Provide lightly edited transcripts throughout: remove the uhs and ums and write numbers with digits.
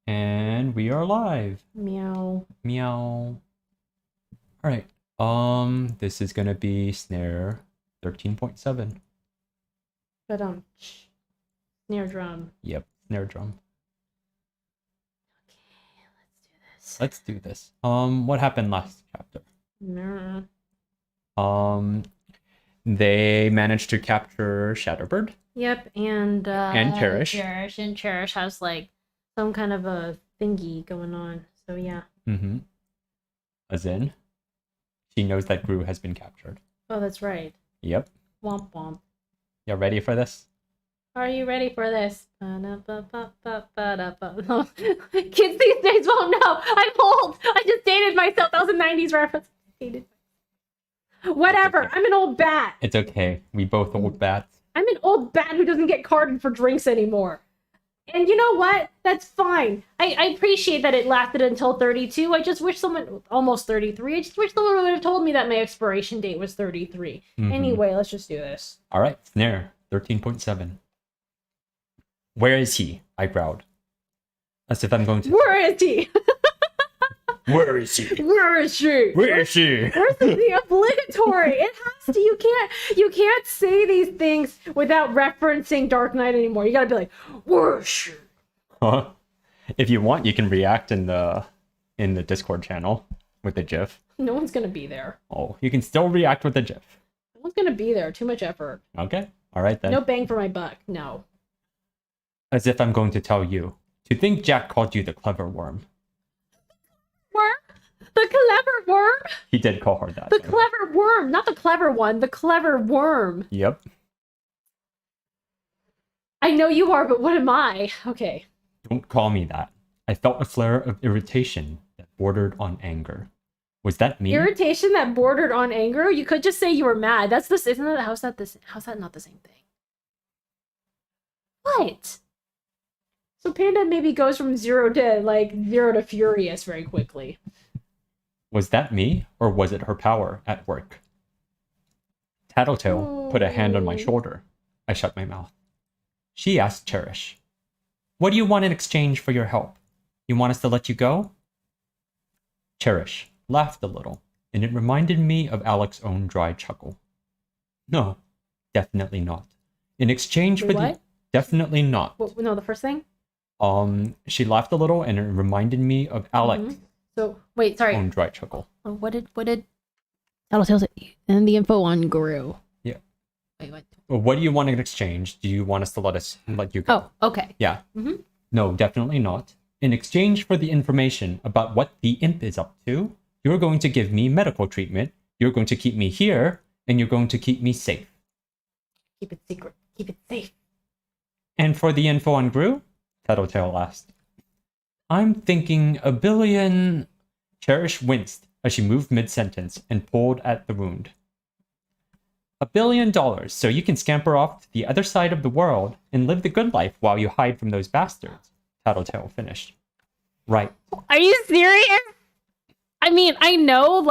And we are live. Meow. Meow. Alright. This is gonna be Snare 13.7. But snare drum. Yep, snare drum. Okay, let's Let's do this. What happened last chapter? Nah. They managed to capture Shatterbird. Yep, and Cherish. Cherish has like some kind of a thingy going on. So yeah. Mm-hmm. As in, she knows that Gru has been captured. Oh, that's right. Yep. Womp womp. Y'all ready for this? Are you ready for this? Kids these days won't know. I'm old. I just dated myself. That was a 90s reference. Whatever. Okay. I'm an old bat. It's okay. We both old bats. I'm an old bat who doesn't get carded for drinks anymore. And you know what? That's fine. I appreciate that it lasted until 32. I just wish someone, almost 33, I just wish someone would have told me that my expiration date was 33. Mm-hmm. Anyway, let's just do this. All right, Snare 13.7. Where is he? I growled. As if I'm going to... Where is he? Where is he? Where is she? Where is she? Where's the obligatory? It has to. You can't say these things without referencing Dark Knight anymore. You gotta be like, where is she? Huh? If you want, you can react in the Discord channel with a GIF. No one's gonna be there. Oh, you can still react with a GIF. No one's gonna be there. Too much effort. Okay, all right then. No bang for my buck. No. As if I'm going to tell you. To think Jack called you the clever worm. Worm? The clever worm? He did call her that. The clever worm, not the clever one, the clever worm. Yep. I know you are, but what am I? Okay. Don't call me that. I felt a flare of irritation that bordered on anger. Was that me? Irritation that bordered on anger? You could just say you were mad. That's this, isn't that, how's that not the same thing? What? So Panda maybe goes from zero to furious very quickly. Was that me, or was it her power at work? Tattletale put a hand on my shoulder. I shut my mouth. She asked Cherish, "What do you want in exchange for your help? You want us to let you go?" Cherish laughed a little, and it reminded me of Alec's own dry chuckle. No, definitely not. In exchange for what? Definitely not. No, the first thing? She laughed a little, and it reminded me of Alec's So, wait, sorry. own dry chuckle. What did Tattletale say? And the info on Guru. Yeah. Wait, what? Well, what do you want in exchange? Do you want us to let you go? Oh, okay. Yeah. Mm-hmm. No, definitely not. In exchange for the information about what the imp is up to, you're going to give me medical treatment, you're going to keep me here, and you're going to keep me safe. Keep it secret. Keep it safe. And for the info on Gru? Tattletale asked. I'm thinking $1 billion... Cherish winced as she moved mid-sentence and pulled at the wound. $1 billion, so you can scamper off to the other side of the world and live the good life while you hide from those bastards, Tattletale finished. Right. Are you serious? I mean, I know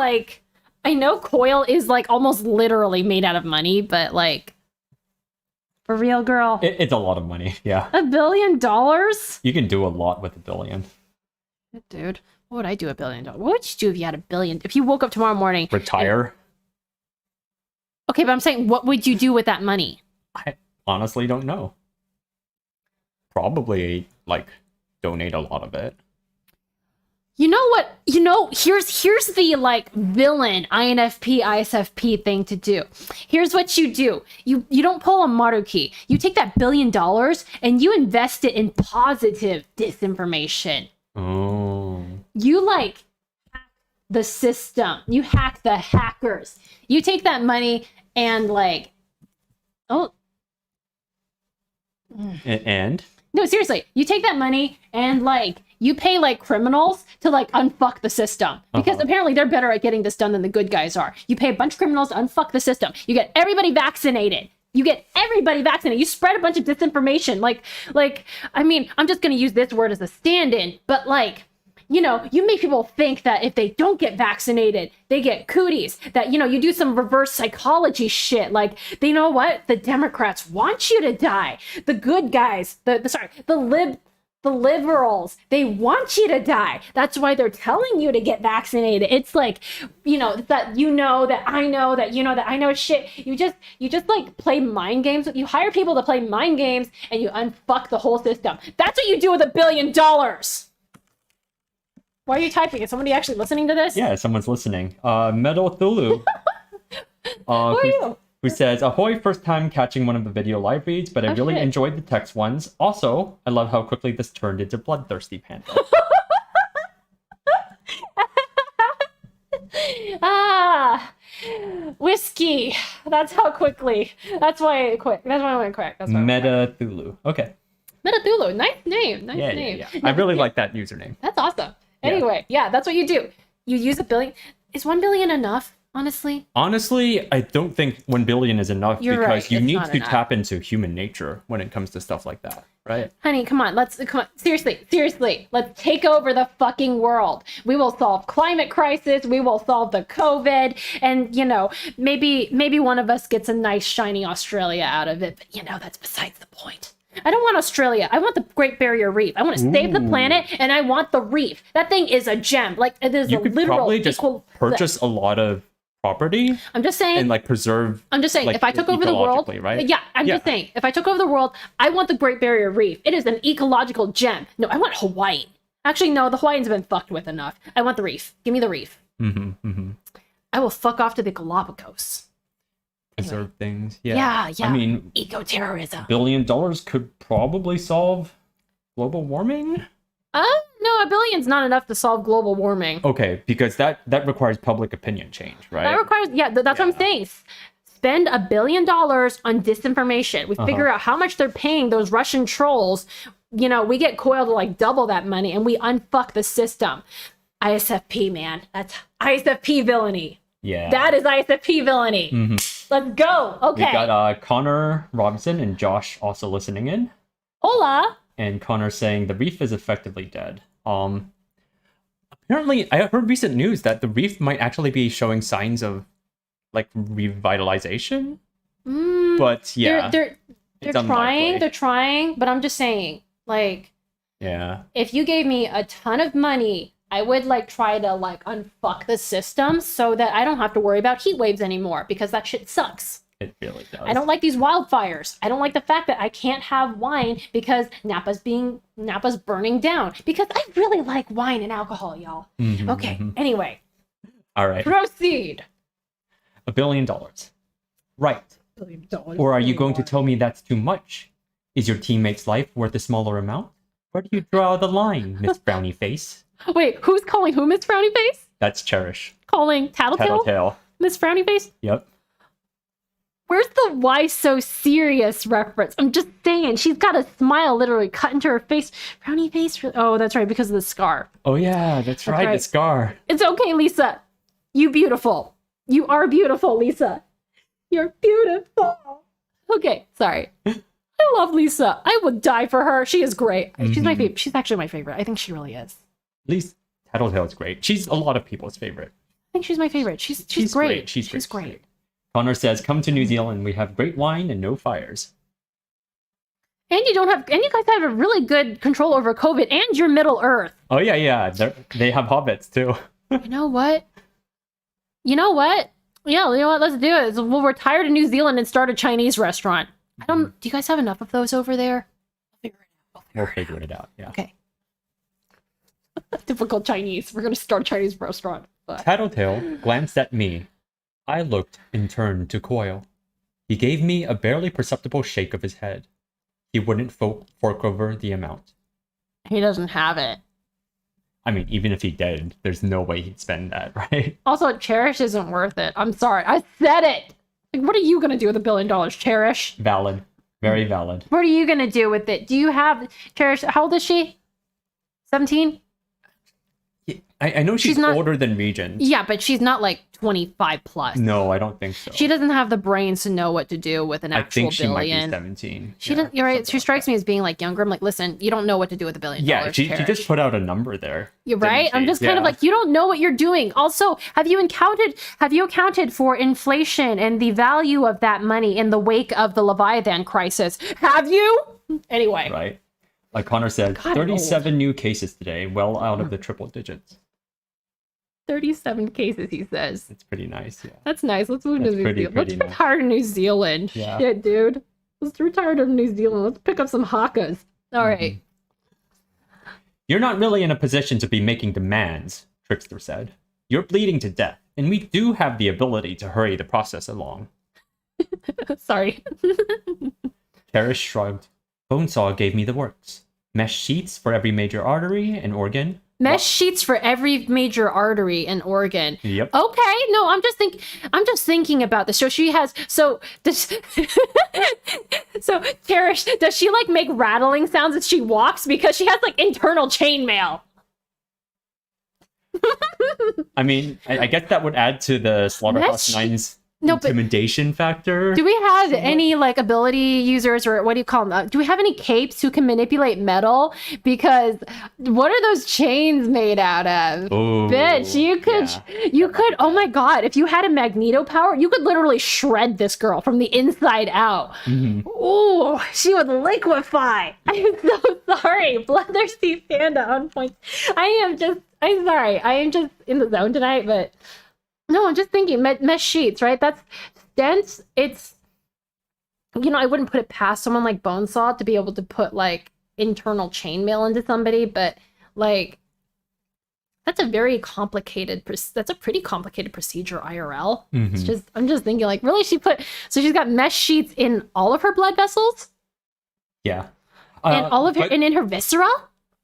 Coil is like almost literally made out of money, but like, for real, girl. It's a lot of money, yeah. $1 billion? You can do a lot with $1 billion. Dude, what would I do $1 billion? What would you do if you had $1 billion? If you woke up tomorrow morning... Retire? Okay, but I'm saying, what would you do with that money? I honestly don't know. Probably, donate a lot of it. You know what? Here's the villain INFP ISFP thing to do. Here's what you do. You don't pull a Maruki. You take that $1 billion and you invest it in positive disinformation. Oh. You hack the system. You hack the hackers. You take that money and And? No, seriously. You take that money and you pay criminals to unfuck the system because apparently they're better at getting this done than the good guys are. You pay a bunch of criminals to unfuck the system. You get everybody vaccinated. You spread a bunch of disinformation. I mean, I'm just going to use this word as a stand-in, but you make people think that if they don't get vaccinated, they get cooties. That, you do some reverse psychology shit. They know what? The Democrats want you to die. The good guys, the The liberals, they want you to die. That's why they're telling you to get vaccinated. It's like, that I know that I know shit. You just like play mind games. You hire people to play mind games and you unfuck the whole system. That's what you do with $1 billion. Why are you typing? Is somebody actually listening to this? Yeah, someone's listening. Metal Thulu. Who are you? Who says, ahoy, first time catching one of the video live reads, but I really enjoyed the text ones. Also, I love how quickly this turned into Bloodthirsty Panda. Whiskey. That's how quickly. That's why I quit. That's why I went quick. That's why Meta Thulu. Okay. Meta Thulu. Nice name. Nice name. Yeah. I really like that username. That's awesome. Anyway, yeah, that's what you do. You use $1 billion. Is 1 billion enough? Honestly, I don't think 1 billion is enough because you need to tap into human nature when it comes to stuff like that, right? Honey, come on. Seriously. Let's take over the fucking world. We will solve climate crisis. We will solve the COVID. And, maybe one of us gets a nice, shiny Australia out of it. But, that's besides the point. I don't want Australia. I want the Great Barrier Reef. I want to save the planet, and I want the reef. That thing is a gem. Like, it is a literal... You could probably just purchase a lot of property. I'm just saying, and preserve. I'm just saying, if I took over the world, right? Yeah, I'm just saying, if I took over the world, I want the Great Barrier Reef. It is an ecological gem. No, I want Hawaii. Actually, no, the Hawaiians have been fucked with enough. I want the reef. Give me the reef. I will fuck off to the Galapagos. Preserve things. Yeah. Yeah. I mean, eco-terrorism. $1 billion could probably solve global warming. No, $1 billion's not enough to solve global warming. Okay, because that requires public opinion change, right? That requires, that's what I'm saying. Spend $1 billion on disinformation. We figure out how much they're paying those Russian trolls. We get Coil to double that money and we unfuck the system. ISFP, man. That's ISFP villainy. Yeah. That is ISFP villainy. Let's go. Okay. We got Connor Robinson and Josh also listening in. Hola. And Connor saying the reef is effectively dead. Apparently, I heard recent news that the reef might actually be showing signs of revitalization. But yeah, they're trying. They're trying. But I'm just saying, if you gave me a ton of money, I would try to unfuck the system so that I don't have to worry about heat waves anymore because that shit sucks. It really does. I don't like these wildfires. I don't like the fact that I can't have wine because Napa's burning down. Because I really like wine and alcohol, y'all. Anyway. All right. Proceed. $1 billion. Right. $1 billion. Or are you going to tell me that's too much? Is your teammate's life worth a smaller amount? Where do you draw the line, Miss Brownie Face? Wait, who's calling who Miss Frowny Face? That's Cherish. Calling Tattletale? Miss Frowny Face? Yep. Where's the why so serious reference? I'm just saying, she's got a smile literally cut into her face. Frowny Face? Oh, that's right, because of the scar. Oh yeah, that's right, the scar. It's okay, Lisa. You beautiful. You are beautiful, Lisa. You're beautiful. Okay, sorry. I love Lisa. I would die for her. She is great. She's my favorite. She's actually my favorite. I think she really is. At least Tattletale's great. She's a lot of people's favorite. I think she's my favorite. She's great. She's great. Connor says, come to New Zealand. We have great wine and no fires. And you guys have a really good control over COVID and your Middle Earth. Oh yeah. They have hobbits too. You know what? Yeah, let's do it. We'll retire to New Zealand and start a Chinese restaurant. Do you guys have enough of those over there? We'll figure it out, yeah. Okay. Typical Chinese. We're going to start a Chinese restaurant. Tattletale glanced at me. I looked and turned to Coil. He gave me a barely perceptible shake of his head. He wouldn't fork over the amount. He doesn't have it. I mean, even if he did, there's no way he'd spend that, right? Also, Cherish isn't worth it. I'm sorry. I said it! What are you going to do with $1 billion, Cherish? Valid. Very valid. What are you going to do with it? Do you have... Cherish, how old is she? 17? I know she's older than Regent. Yeah, but she's not 25 plus. No, I don't think so. She doesn't have the brains to know what to do with an actual billion. I think she might be 17. She doesn't. You're right. She strikes me as being younger. I'm listen, you don't know what to do with $1 billion. Yeah, she just put out a number there. You're right. I'm just kind of you don't know what you're doing. Also, have you accounted for inflation and the value of that money in the wake of the Leviathan crisis? Have you? Anyway. Right. Like Connor said, God, 37 new cases today, well out of the triple digits. 37 cases, he says. It's pretty nice, yeah. That's nice. Let's move to New Zealand. Let's nice. retire to New Zealand. Yeah. Shit, dude. Let's retire to New Zealand. Let's pick up some hakas. All right. You're not really in a position to be making demands, Trickster said. You're bleeding to death, and we do have the ability to hurry the process along. Sorry. Cherish shrugged. Bonesaw gave me the works. Mesh sheets for every major artery and organ. Mesh sheets for every major artery and organ. Yep. Okay, no, I'm just thinking about this. So she has so Cherish, does she like make rattling sounds as she walks because she has like internal chainmail? I mean, I guess that would add to the Slaughterhouse Nine's intimidation factor. Do we have any like ability users, or what do you call them? Do we have any capes who can manipulate metal? Because what are those chains made out of? Ooh, bitch, you could. Oh my god, if you had a magneto power, you could literally shred this girl from the inside out. Ooh, she would liquefy. I'm so sorry, Bloodthirsty Panda on point. I'm sorry. I am just in the zone tonight, but. No, I'm just thinking mesh sheets, right? That's dense. It's, I wouldn't put it past someone like Bonesaw to be able to put like internal chainmail into somebody, but like that's a pretty complicated procedure IRL. It's I'm just thinking like, really, she's got mesh sheets in all of her blood vessels? Yeah. And all of her, and in her viscera?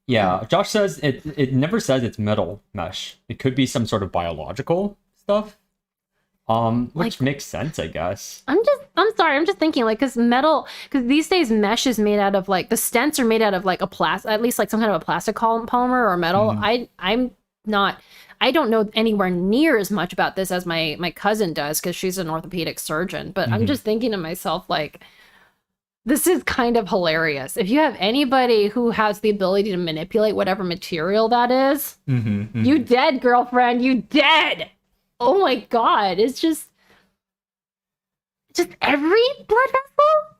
Yeah, Josh says it never says it's metal mesh. It could be some sort of biological stuff, which makes sense, I guess. I'm sorry, I'm just thinking like, because these days mesh is made out of like, the stents are made out of like at least like some kind of a plastic polymer or metal. I don't know anywhere near as much about this as my cousin does, because she's an orthopedic surgeon, but I'm just thinking to myself like, this is kind of hilarious. If you have anybody who has the ability to manipulate whatever material that is, you dead, girlfriend, you dead. Oh my god, it's just every blood vessel?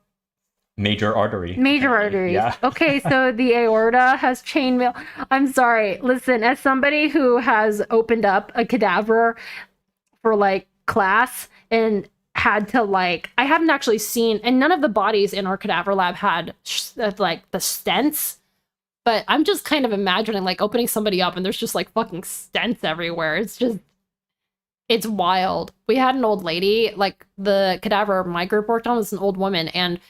Major artery. Major arteries. Yeah. Okay, so the aorta has chainmail. I'm sorry. Listen, as somebody who has opened up a cadaver for like class and had to like, I haven't actually seen, and none of the bodies in our cadaver lab had like the stents. But I'm just kind of imagining like opening somebody up and there's just like fucking stents everywhere. It's wild. We had an old lady, like the cadaver my group worked on was an old woman, and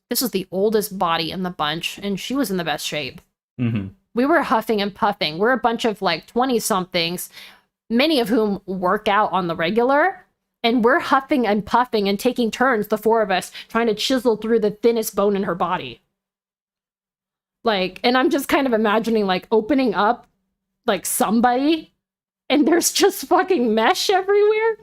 this was the oldest body in the bunch, and she was in the best shape. We were huffing and puffing. We're a bunch of like 20-somethings, many of whom work out on the regular, and we're huffing and puffing and taking turns, the four of us, trying to chisel through the thinnest bone in her body. Like, and I'm just kind of imagining like opening up like somebody and there's just fucking mesh everywhere.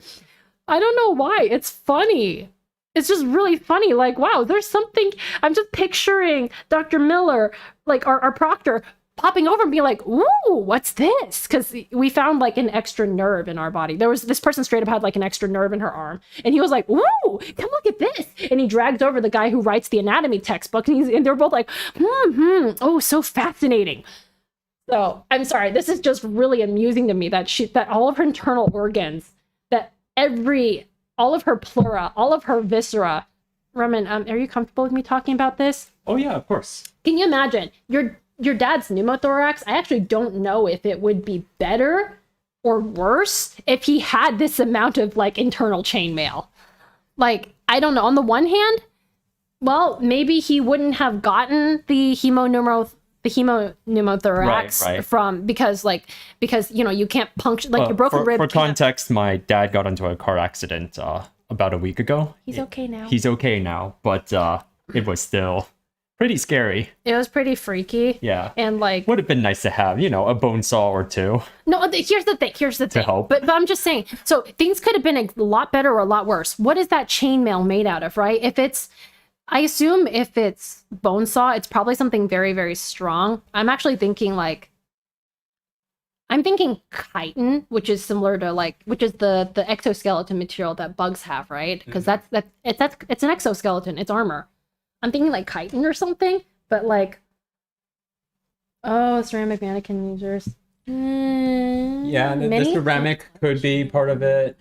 I don't know why. It's funny. It's just really funny. Like, wow, there's something. I'm just picturing Dr. Miller, like our proctor, popping over and being like, ooh, what's this? Because we found like an extra nerve in our body. There was this person straight up had like an extra nerve in her arm. And he was like, ooh, come look at this. And he dragged over the guy who writes the anatomy textbook. And they're both like, oh, so fascinating. So I'm sorry, this is just really amusing to me that all of her internal organs, that all of her pleura, all of her viscera. Roman, are you comfortable with me talking about this? Oh yeah, of course. Can you imagine your dad's pneumothorax? I actually don't know if it would be better or worse if he had this amount of like internal chainmail. Like, I don't know. On the one hand, well, maybe he wouldn't have gotten the pneumothorax right. from because you can't puncture like your broken rib. For context, my dad got into a car accident about a week ago. He's okay now. He's okay now, but it was still pretty scary. It was pretty freaky. Yeah, and like would have been nice to have a bone saw or two. No, here's the thing. To help. But I'm just saying. So things could have been a lot better or a lot worse. What is that chainmail made out of, right? I assume if it's bone saw, it's probably something very, very strong. I'm actually thinking chitin, which is similar to which is the exoskeleton material that bugs have, right? Because it's an exoskeleton, it's armor. I'm thinking like chitin or something, but like Oh, ceramic mannequin users. Yeah, the Many? ceramic could be part of it.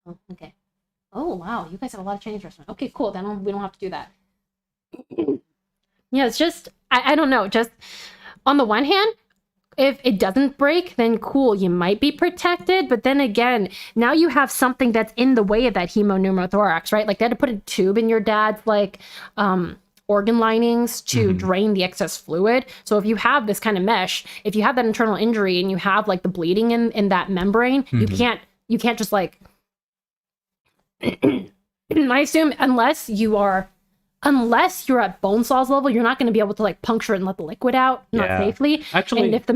Oh, okay. Oh, wow. You guys have a lot of Chinese restaurants. Okay, cool. Then we don't have to do that. Yeah, it's just, I don't know. Just on the one hand, if it doesn't break, then cool, you might be protected. But then again, now you have something that's in the way of that hemopneumothorax, right? Like they had to put a tube in your dad's organ linings to drain the excess fluid. So if you have this kind of mesh, if you have that internal injury and you have like the bleeding in that membrane, you can't just like I assume unless you're at bone saws level, you're not going to be able to like puncture it and let the liquid out, not safely. Actually, and if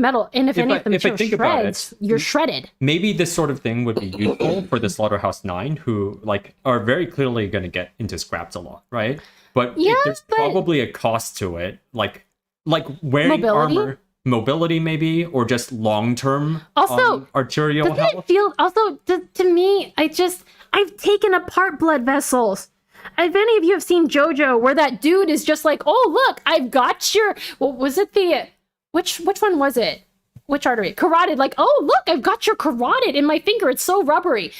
any of the material shreds, you're shredded. Maybe this sort of thing would be useful for the Slaughterhouse 9, who like are very clearly going to get into scraps a lot, right? But there's probably a cost to it, like wearing armor, mobility maybe, or just long-term arterial health. To me, I've taken apart blood vessels. If any of you have seen JoJo, where that dude is just like, oh, look, I've got your, was it which one was it? Which artery? Carotid, like, oh, look, I've got your carotid in my finger. It's so rubbery.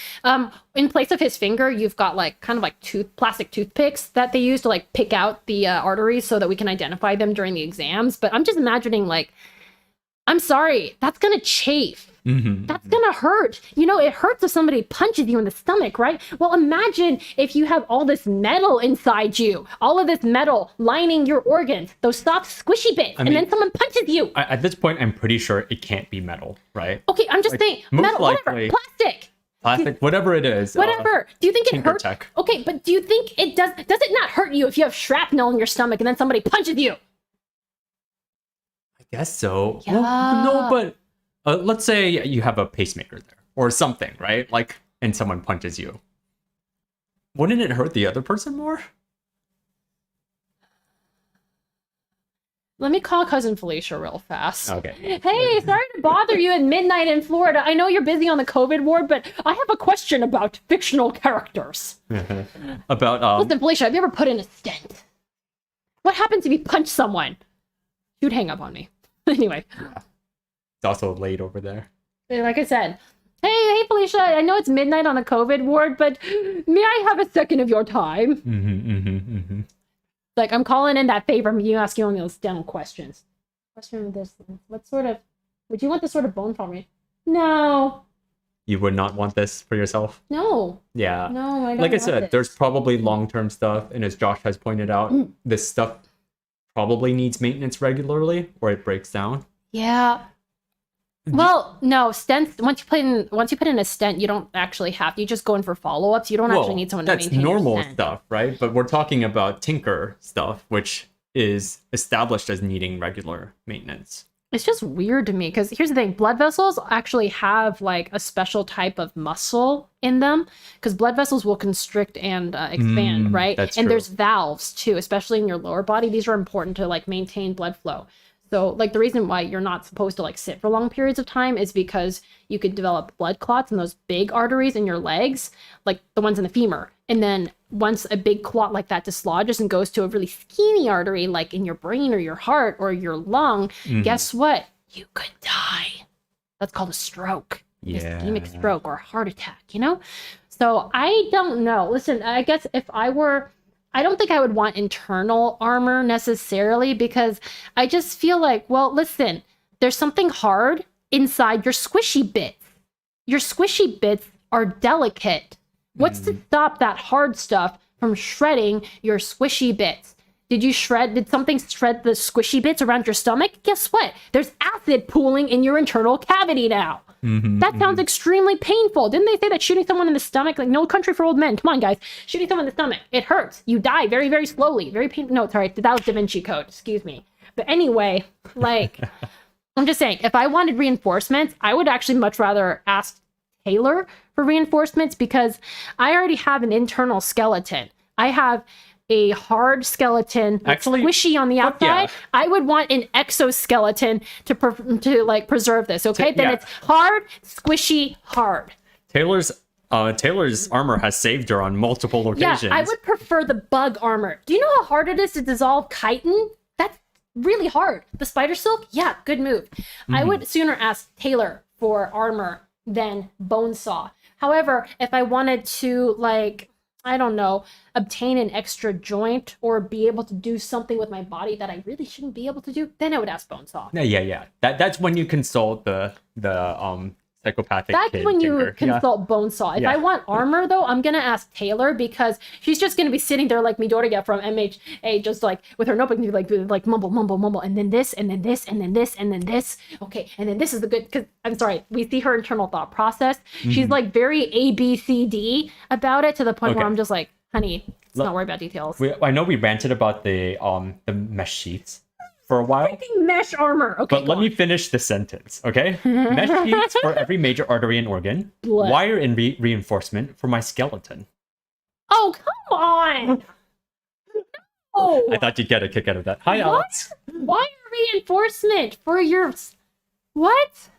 In place of his finger, you've got like kind of like plastic toothpicks that they use to like pick out the arteries so that we can identify them during the exams. But I'm just imagining like, I'm sorry, that's going to chafe. That's gonna hurt. You know, it hurts if somebody punches you in the stomach, right? Well, imagine if you have all this metal inside you, all of this metal lining your organs, those soft, squishy bits, and then someone punches you. At this point, I'm pretty sure it can't be metal, right? Okay, I'm just saying, metal, whatever, plastic, whatever it is. Whatever. Do you think it hurts? Tech. Okay, but do you think it does it not hurt you if you have shrapnel in your stomach and then somebody punches you? I guess so. Yeah. Well, no, but let's say you have a pacemaker there or something, right? Like, and someone punches you. Wouldn't it hurt the other person more? Let me call cousin Felicia real fast. Okay. Hey, sorry to bother you at midnight in Florida. I know you're busy on the COVID ward, but I have a question about fictional characters. Listen, Felicia, have you ever put in a stent? What happens if you punch someone? You'd hang up on me. Anyway. It's also late over there. Like I said, hey, Felicia, I know it's midnight on the COVID ward, but may I have a second of your time? Like, I'm calling in that favor. You ask you only those dental questions. Question this: what sort of? Would you want this sort of bone from me? No. You would not want this for yourself? No. Yeah. No, I don't. Like I said, there's probably long-term stuff, and as Josh has pointed out, this stuff probably needs maintenance regularly, or it breaks down. Yeah. Well, no, stents, once you put in a stent, you don't actually have to. You just go in for follow-ups. You don't actually need someone to maintain your normal stent. stuff, right? But we're talking about tinker stuff, which is established as needing regular maintenance. It's just weird to me because here's the thing. Blood vessels actually have like a special type of muscle in them because blood vessels will constrict and expand, right? That's and true. There's valves too, especially in your lower body. These are important to like maintain blood flow. So like the reason why you're not supposed to like sit for long periods of time is because you could develop blood clots in those big arteries in your legs, like the ones in the femur. And then once a big clot like that dislodges and goes to a really skinny artery, like in your brain or your heart or your lung, guess what? You could die. That's called a stroke. Yeah. Ischemic stroke or a heart attack, you know? So I don't know. Listen, I guess if I don't think I would want internal armor necessarily because I just feel like, well, listen, there's something hard inside your squishy bits. Your squishy bits are delicate. What's to stop that hard stuff from shredding your squishy bits? Did something shred the squishy bits around your stomach? Guess what? There's acid pooling in your internal cavity now. That sounds extremely painful. Didn't they say that shooting someone in the stomach, like No Country for Old Men, come on guys, shooting someone in the stomach, it hurts. You die very, very slowly. Very painful. No, sorry, that was Da Vinci Code, excuse me. But anyway, like, I'm just saying, if I wanted reinforcements, I would actually much rather ask Taylor for reinforcements because I already have an internal skeleton. I have a hard skeleton that's squishy on the outside. Yeah. I would want an exoskeleton to like preserve this. Okay, then it's hard, squishy, hard. Taylor's armor has saved her on multiple occasions. Yeah, I would prefer the bug armor. Do you know how hard it is to dissolve chitin? really hard. The spider silk, yeah, good move. I would sooner ask Taylor for armor than Bonesaw. However, if I wanted to, like, I don't know, obtain an extra joint or be able to do something with my body that I really shouldn't be able to do, then I would ask Bonesaw. Yeah. That's when you consult the psychopathic That's kid when you tinker. consult Bonesaw. If I want armor, though, I'm gonna ask Taylor because she's just gonna be sitting there like Midoriya from MHA, just like with her notebook, and like mumble, and then this, and then this, and then this, and then this. Okay, and then this is the good. Because I'm sorry, we see her internal thought process. She's like very ABCD about it to the point where I'm just like, honey, let's not worry about details. I know we ranted about the mesh sheets for a while. Freaking mesh armor. Okay, But let me finish the sentence, okay? Mesh sheets for every major artery and organ. Blood. Wire and reinforcement for my skeleton. Oh, come on. No. I thought you'd get a kick out of that. Hi, Alex. Wire reinforcement for your... What?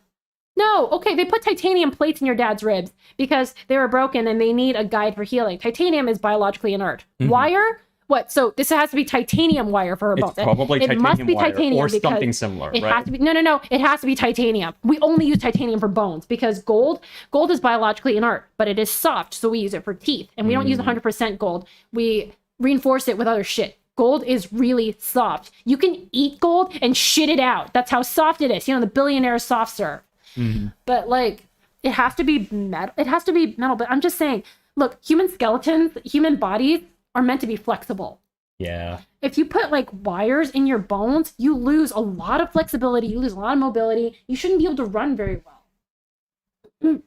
No, okay, they put titanium plates in your dad's ribs because they were broken and they need a guide for healing. Titanium is biologically inert. Wire? What? So this has to be titanium wire for her bones. It's probably it titanium must be wire titanium or because something similar, it right? has to be no. It has to be titanium. We only use titanium for bones because gold is biologically inert, but it is soft, so we use it for teeth. And we don't use 100% gold. We reinforce it with other shit. Gold is really soft. You can eat gold and shit it out. That's how soft it is. You know, the billionaire soft serve. But like, it has to be metal. It has to be metal. But I'm just saying, look, human skeletons, human bodies are meant to be flexible. Yeah. If you put like wires in your bones, you lose a lot of flexibility. You lose a lot of mobility. You shouldn't be able to run very well.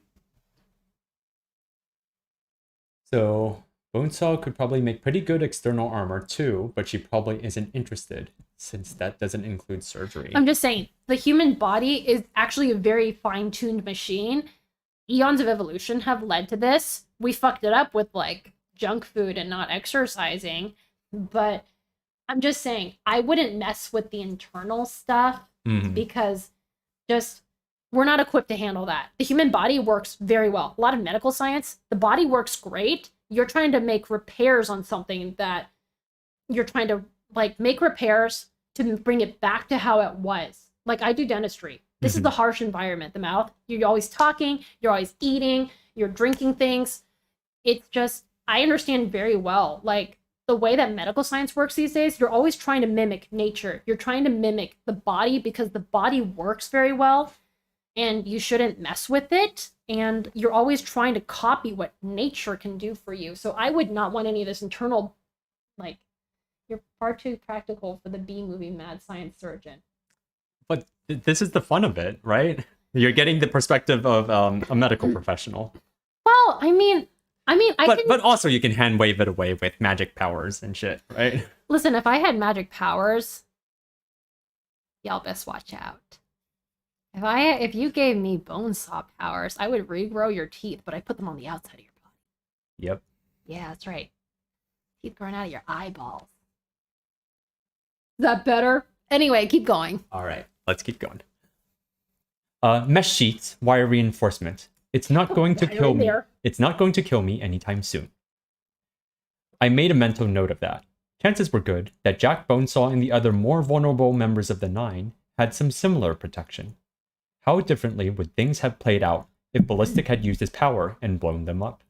So Bonesaw could probably make pretty good external armor too, but she probably isn't interested since that doesn't include surgery. I'm just saying, the human body is actually a very fine-tuned machine. Eons of evolution have led to this. We fucked it up with like junk food and not exercising. But I'm just saying, I wouldn't mess with the internal stuff because just we're not equipped to handle that. The human body works very well. A lot of medical science, the body works great. You're trying to make repairs on something that you're trying to like make repairs to bring it back to how it was. Like I do dentistry. This is the harsh environment, the mouth. You're always talking, you're always eating, you're drinking things. It's just, I understand very well. Like, the way that medical science works these days, you're always trying to mimic nature. You're trying to mimic the body because the body works very well and you shouldn't mess with it. And you're always trying to copy what nature can do for you. So I would not want any of this internal, like, you're far too practical for the B-movie Mad Science Surgeon. But this is the fun of it, right? You're getting the perspective of a medical professional. Well, I mean, but also you can hand wave it away with magic powers and shit, right? Listen, if I had magic powers, y'all best watch out. If you gave me Bonesaw powers, I would regrow your teeth, but I put them on the outside of your body. Yep. Yeah, that's right. Teeth growing out of your eyeballs. Is that better? Anyway, keep going. All right, let's keep going. Mesh sheets, wire reinforcement. It's not going to kill me. It's not going to kill me anytime soon. I made a mental note of that. Chances were good that Jack Bonesaw and the other more vulnerable members of the Nine had some similar protection. How differently would things have played out if Ballistic had used his power and blown them up?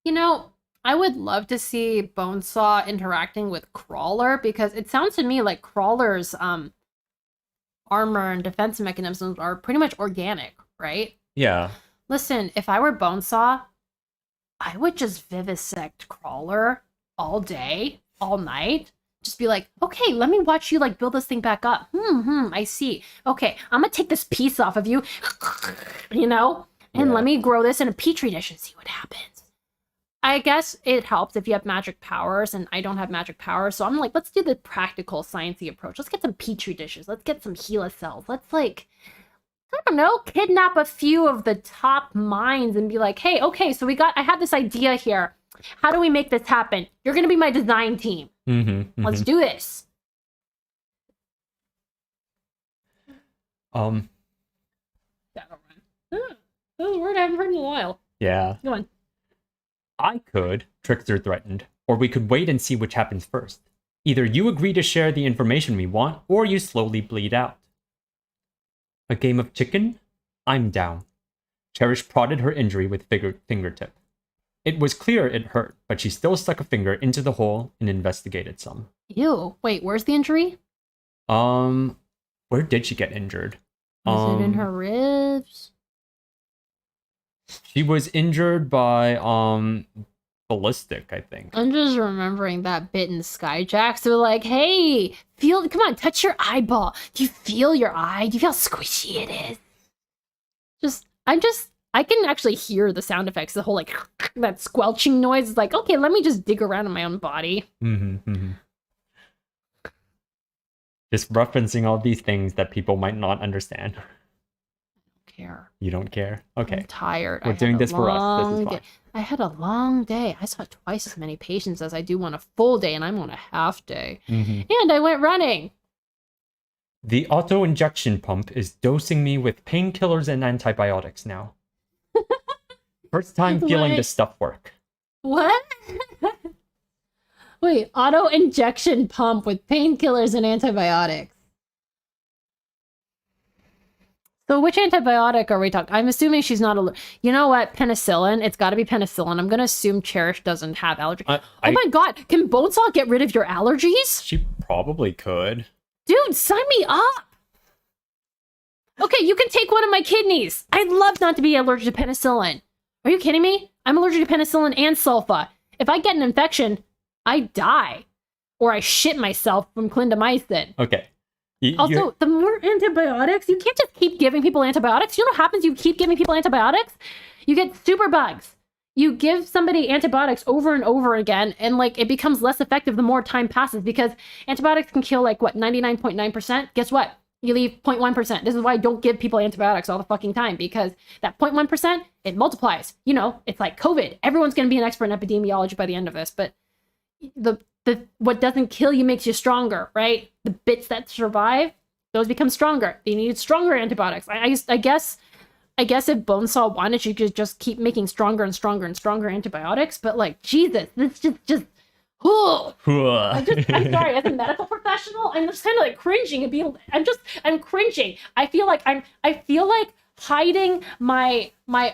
You know, I would love to see Bonesaw interacting with Crawler because it sounds to me like Crawler's armor and defense mechanisms are pretty much organic, right? Yeah. Listen, if I were Bonesaw, I would just vivisect Crawler all day, all night. Just be like, okay, let me watch you like build this thing back up. I see. Okay, I'm gonna take this piece off of you, you know, and let me grow this in a petri dish and see what happens. I guess it helps if you have magic powers, and I don't have magic powers, so I'm like, let's do the practical, sciencey approach. Let's get some petri dishes. Let's get some HeLa cells. Let's like, I don't know, kidnap a few of the top minds and be like, hey, okay, so I had this idea here. How do we make this happen? You're going to be my design team. Let's do this. Shadowrun. That's a word I haven't heard in a while. Yeah. Go on. I could, Trickster threatened, or we could wait and see which happens first. Either you agree to share the information we want, or you slowly bleed out. A game of chicken? I'm down. Cherish prodded her injury with fingertip. It was clear it hurt, but she still stuck a finger into the hole and investigated some. Ew. Wait, where's the injury? Where did she get injured? Is it in her ribs? She was injured by, ballistic, I think. I'm just remembering that bit in Skyjack. So like, hey, come on, touch your eyeball. Do you feel your eye? Do you feel how squishy it is? I can actually hear the sound effects. The whole like that squelching noise is like, okay, let me just dig around in my own body. Just referencing all these things that people might not understand. Care. You don't care? Okay. I'm tired. We're doing this for us. This is fine. I had a long day. I saw twice as many patients as I do on a full day, and I'm on a half day. And I went running. The auto-injection pump is dosing me with painkillers and antibiotics now. First time feeling this stuff work. What? Wait, auto-injection pump with painkillers and antibiotics. So which antibiotic are we talking? I'm assuming she's not allergic. You know what? Penicillin. It's got to be penicillin. I'm going to assume Cherish doesn't have allergies. Oh my god. Can Bonesaw get rid of your allergies? She probably could. Dude, sign me up. Okay, you can take one of my kidneys. I'd love not to be allergic to penicillin. Are you kidding me? I'm allergic to penicillin and sulfa. If I get an infection, I die. Or I shit myself from clindamycin. Okay. Also, the more antibiotics, you can't just keep giving people antibiotics. You know what happens? You keep giving people antibiotics, you get super bugs. You give somebody antibiotics over and over again, and like it becomes less effective the more time passes because antibiotics can kill like what 99.9%. Guess what? You leave 0.1%. This is why I don't give people antibiotics all the fucking time because that 0.1% it multiplies. You know, it's like COVID. Everyone's going to be an expert in epidemiology by the end of this, but the what doesn't kill you makes you stronger, right? The bits that survive, those become stronger. They need stronger antibiotics. I guess if Bonesaw wanted, she could just keep making stronger and stronger and stronger antibiotics. But like, Jesus, this just. Oh, I'm sorry. As a medical professional, I'm just kind of like cringing and being. I'm cringing. I feel like hiding my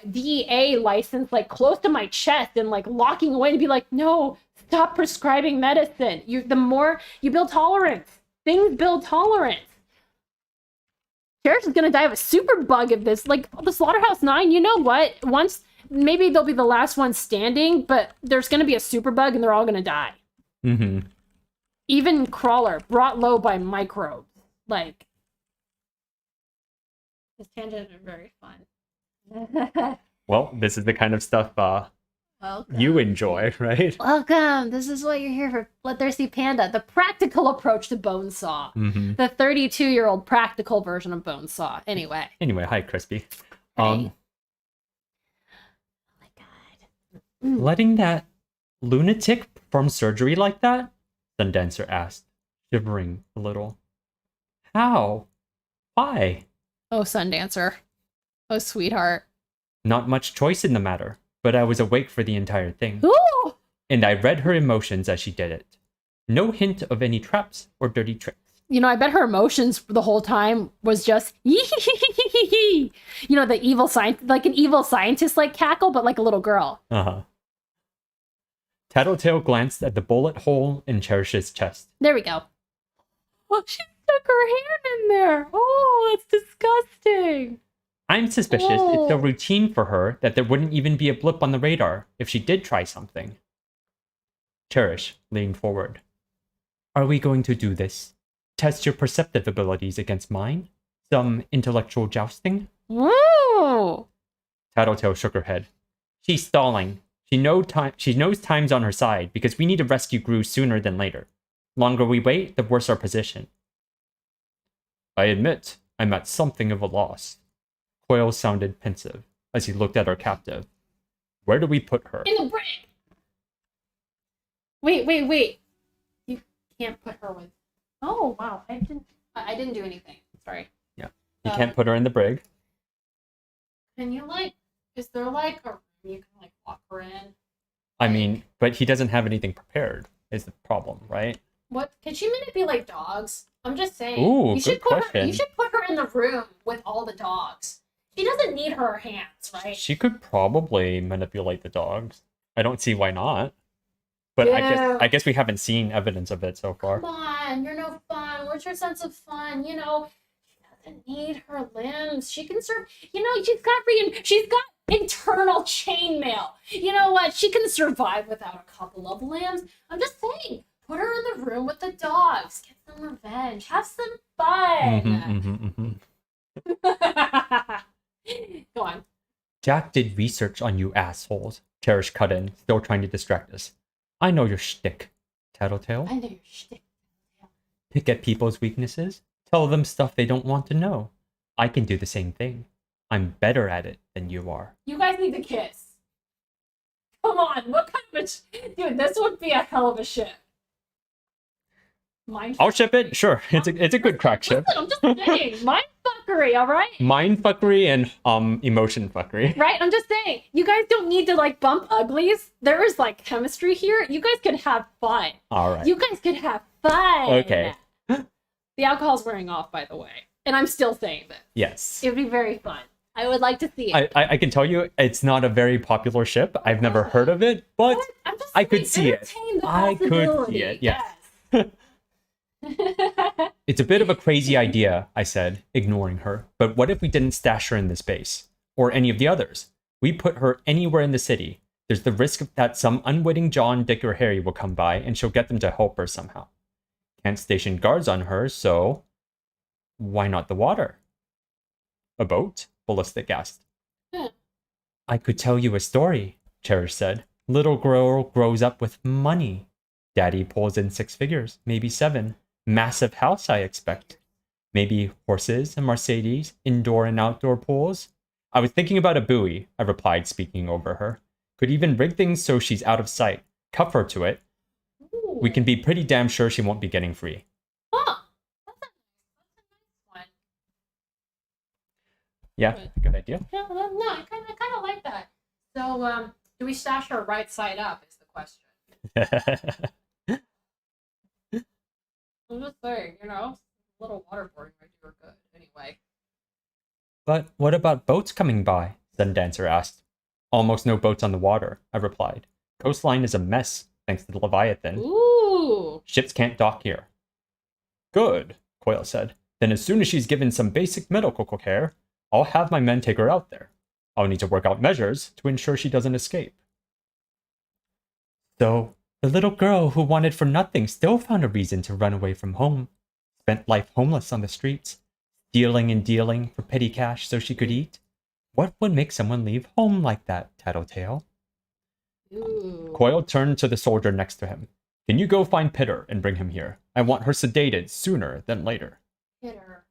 DEA license like close to my chest and like locking away to be like, no. Stop prescribing medicine. The more you build tolerance. Things build tolerance. Cherish is gonna die of a super bug if this, like the Slaughterhouse 9, you know what? Once, maybe they'll be the last one standing, but there's gonna be a super bug and they're all gonna die. Even Crawler, brought low by microbes. Like, this tangent is very fun. Well, this is the kind of stuff you enjoy, right? Welcome. This is what you're here for. Bloodthirsty Panda, the practical approach to Bonesaw. The 32-year-old practical version of Bonesaw. Anyway, hi, Crispy. Hey. Oh my god. Letting that lunatic perform surgery like that? Sundancer asked, shivering a little. How? Why? Oh, Sundancer. Oh, sweetheart. Not much choice in the matter. But I was awake for the entire thing. Ooh! And I read her emotions as she did it. No hint of any traps or dirty tricks. You know, I bet her emotions the whole time was just, you know, the evil scientist, like an evil scientist like cackle, but like a little girl. Tattletale glanced at the bullet hole in Cherish's chest. There we go. Oh, she stuck her hand in there. Oh, that's disgusting. I'm suspicious it's a routine for her that there wouldn't even be a blip on the radar if she did try something. Cherish leaned forward. Are we going to do this? Test your perceptive abilities against mine? Some intellectual jousting? Whoa! Tattletale shook her head. She's stalling. She knows time's on her side because we need to rescue Gru sooner than later. Longer we wait, the worse our position. I admit I'm at something of a loss. Coyle sounded pensive as he looked at our captive. Where do we put her? In the brig! Wait. You can't put her with... Oh, wow. I didn't do anything. Sorry. Yeah. You can't put her in the brig. Can you, like... Is there, like, a room you can, like, lock her in? I mean, but he doesn't have anything prepared, is the problem, right? What? Can she manipulate dogs? I'm just saying. Ooh, You good should put her. question. You should put her in the room with all the dogs. She doesn't need her hands, right? She could probably manipulate the dogs. I don't see why not. But Yeah. I guess we haven't seen evidence of it so far. Come on, you're no fun. Where's your sense of fun? You know, she doesn't need her limbs. She can serve. You know, she's got internal chainmail. You know what? She can survive without a couple of limbs. I'm just saying. Put her in the room with the dogs. Get some revenge. Have some fun. Go on. Jack did research on you assholes. Cherish cut in, still trying to distract us. I know your shtick, Tattletale. I know your shtick. Pick at people's weaknesses. Tell them stuff they don't want to know. I can do the same thing. I'm better at it than you are. You guys need to kiss. Come on. What kind of a... Dude, this would be a hell of a ship. I'll ship it. Sure, it's a good crack ship. Listen, I'm just saying, mindfuckery, all right? Mindfuckery and emotion fuckery. Right? I'm just saying, you guys don't need to like bump uglies. There is like chemistry here. You guys could have fun. All right. You guys could have fun. Okay. The alcohol's wearing off, by the way, and I'm still saying this. Yes. It would be very fun. I would like to see it. I can tell you, it's not a very popular ship. I've never heard of it, but I'm just I could saying, see it. entertain the I could see possibility. it. Yes. It's a bit of a crazy idea, I said, ignoring her. But what if we didn't stash her in this base? Or any of the others? We put her anywhere in the city. There's the risk that some unwitting John, Dick, or Harry will come by and she'll get them to help her somehow. Can't station guards on her, so why not the water? A boat? Ballistic asked. I could tell you a story, Cherish said. Little girl grows up with money. Daddy pulls in 6 figures, maybe 7. Massive house, I expect. Maybe horses, a Mercedes, indoor and outdoor pools. I was thinking about a buoy, I replied, speaking over her. Could even rig things so she's out of sight. Cuff her to it. Ooh. We can be pretty damn sure she won't be getting free. Huh. That's a nice one. Yeah, good idea. Yeah, no, I kind of like that. So, do we stash her right side up? Is the question. I'm just saying, you know, a little waterboarding might do her good. Anyway. But what about boats coming by? Sundancer asked. Almost no boats on the water, I replied. Coastline is a mess, thanks to the Leviathan. Ooh. Ships can't dock here. Good, Coyle said. Then as soon as she's given some basic medical care, I'll have my men take her out there. I'll need to work out measures to ensure she doesn't escape. So, the little girl who wanted for nothing still found a reason to run away from home. Spent life homeless on the streets, stealing and dealing for petty cash so she could eat. What would make someone leave home like that, Tattletale? Ooh. Coyle turned to the soldier next to him. Can you go find Pitter and bring him here? I want her sedated sooner than later. Pitter.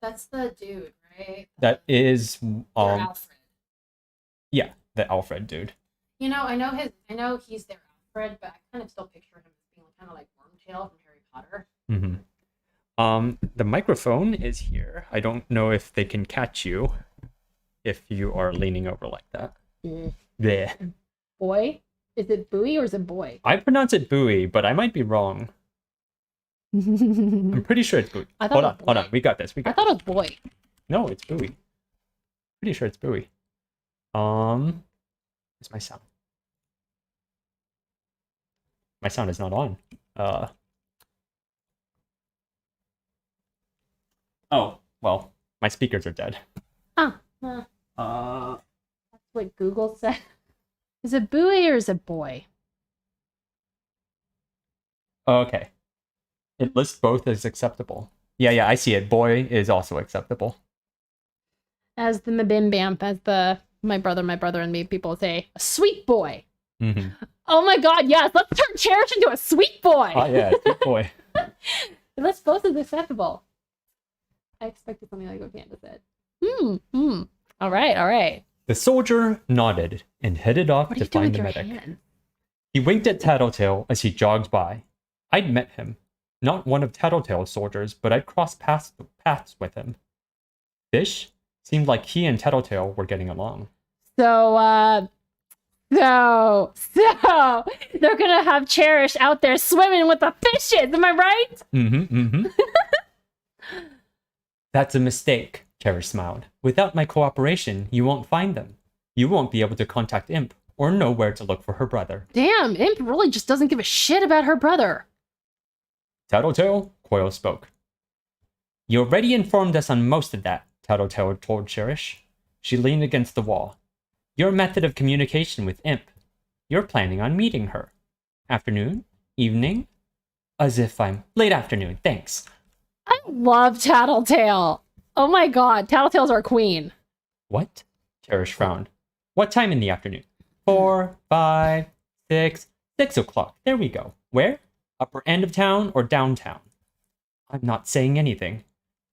That's the dude, right? That is, Or Alfred. yeah, the Alfred dude. You know, I know he's their Alfred, but I kind of still picture him as being kind of like Wormtail from Harry Potter. Mm-hmm. The microphone is here. I don't know if they can catch you if you are leaning over like that. Yeah. Boy? Is it buoy or is it boy? I pronounce it buoy, but I might be wrong. I'm pretty sure it's buoy. Hold on. We got this. I thought it was boy. No, it's buoy. Pretty sure it's buoy. Where's my sound? My sound is not on. Oh, well, my speakers are dead. That's what Google said. Is it buoy or is it boy? Okay. It lists both as acceptable. Yeah, I see it. Boy is also acceptable. As the Mabim Bamp, as the my brother and me people say, a sweet boy. Mm-hmm. Oh my god, yes, let's turn Cherish into a sweet boy. Oh, yeah, sweet boy. That's both as acceptable. I expected something like what Panda said. All right. The soldier nodded and headed off What are to you doing find with the your medic. hand? He winked at Tattletale as he jogged by. I'd met him. Not one of Tattletale's soldiers, but I'd crossed paths with him. Fish? Seemed like he and Tattletale were getting along. So, So they're gonna have Cherish out there swimming with the fishes. Am I right? Mm-hmm. That's a mistake, Cherish smiled. Without my cooperation, you won't find them. You won't be able to contact Imp or know where to look for her brother. Damn, Imp really just doesn't give a shit about her brother. Tattletale, Coil spoke. You already informed us on most of that, Tattletale told Cherish. She leaned against the wall. Your method of communication with Imp. You're planning on meeting her. Afternoon? Evening? As if I'm... Late afternoon, thanks. I love Tattletale. Oh my god, Tattletale's our queen. What? Cherish frowned. What time in the afternoon? 4, 5, 6, 6 o'clock. There we go. Where? Upper end of town or downtown? I'm not saying anything.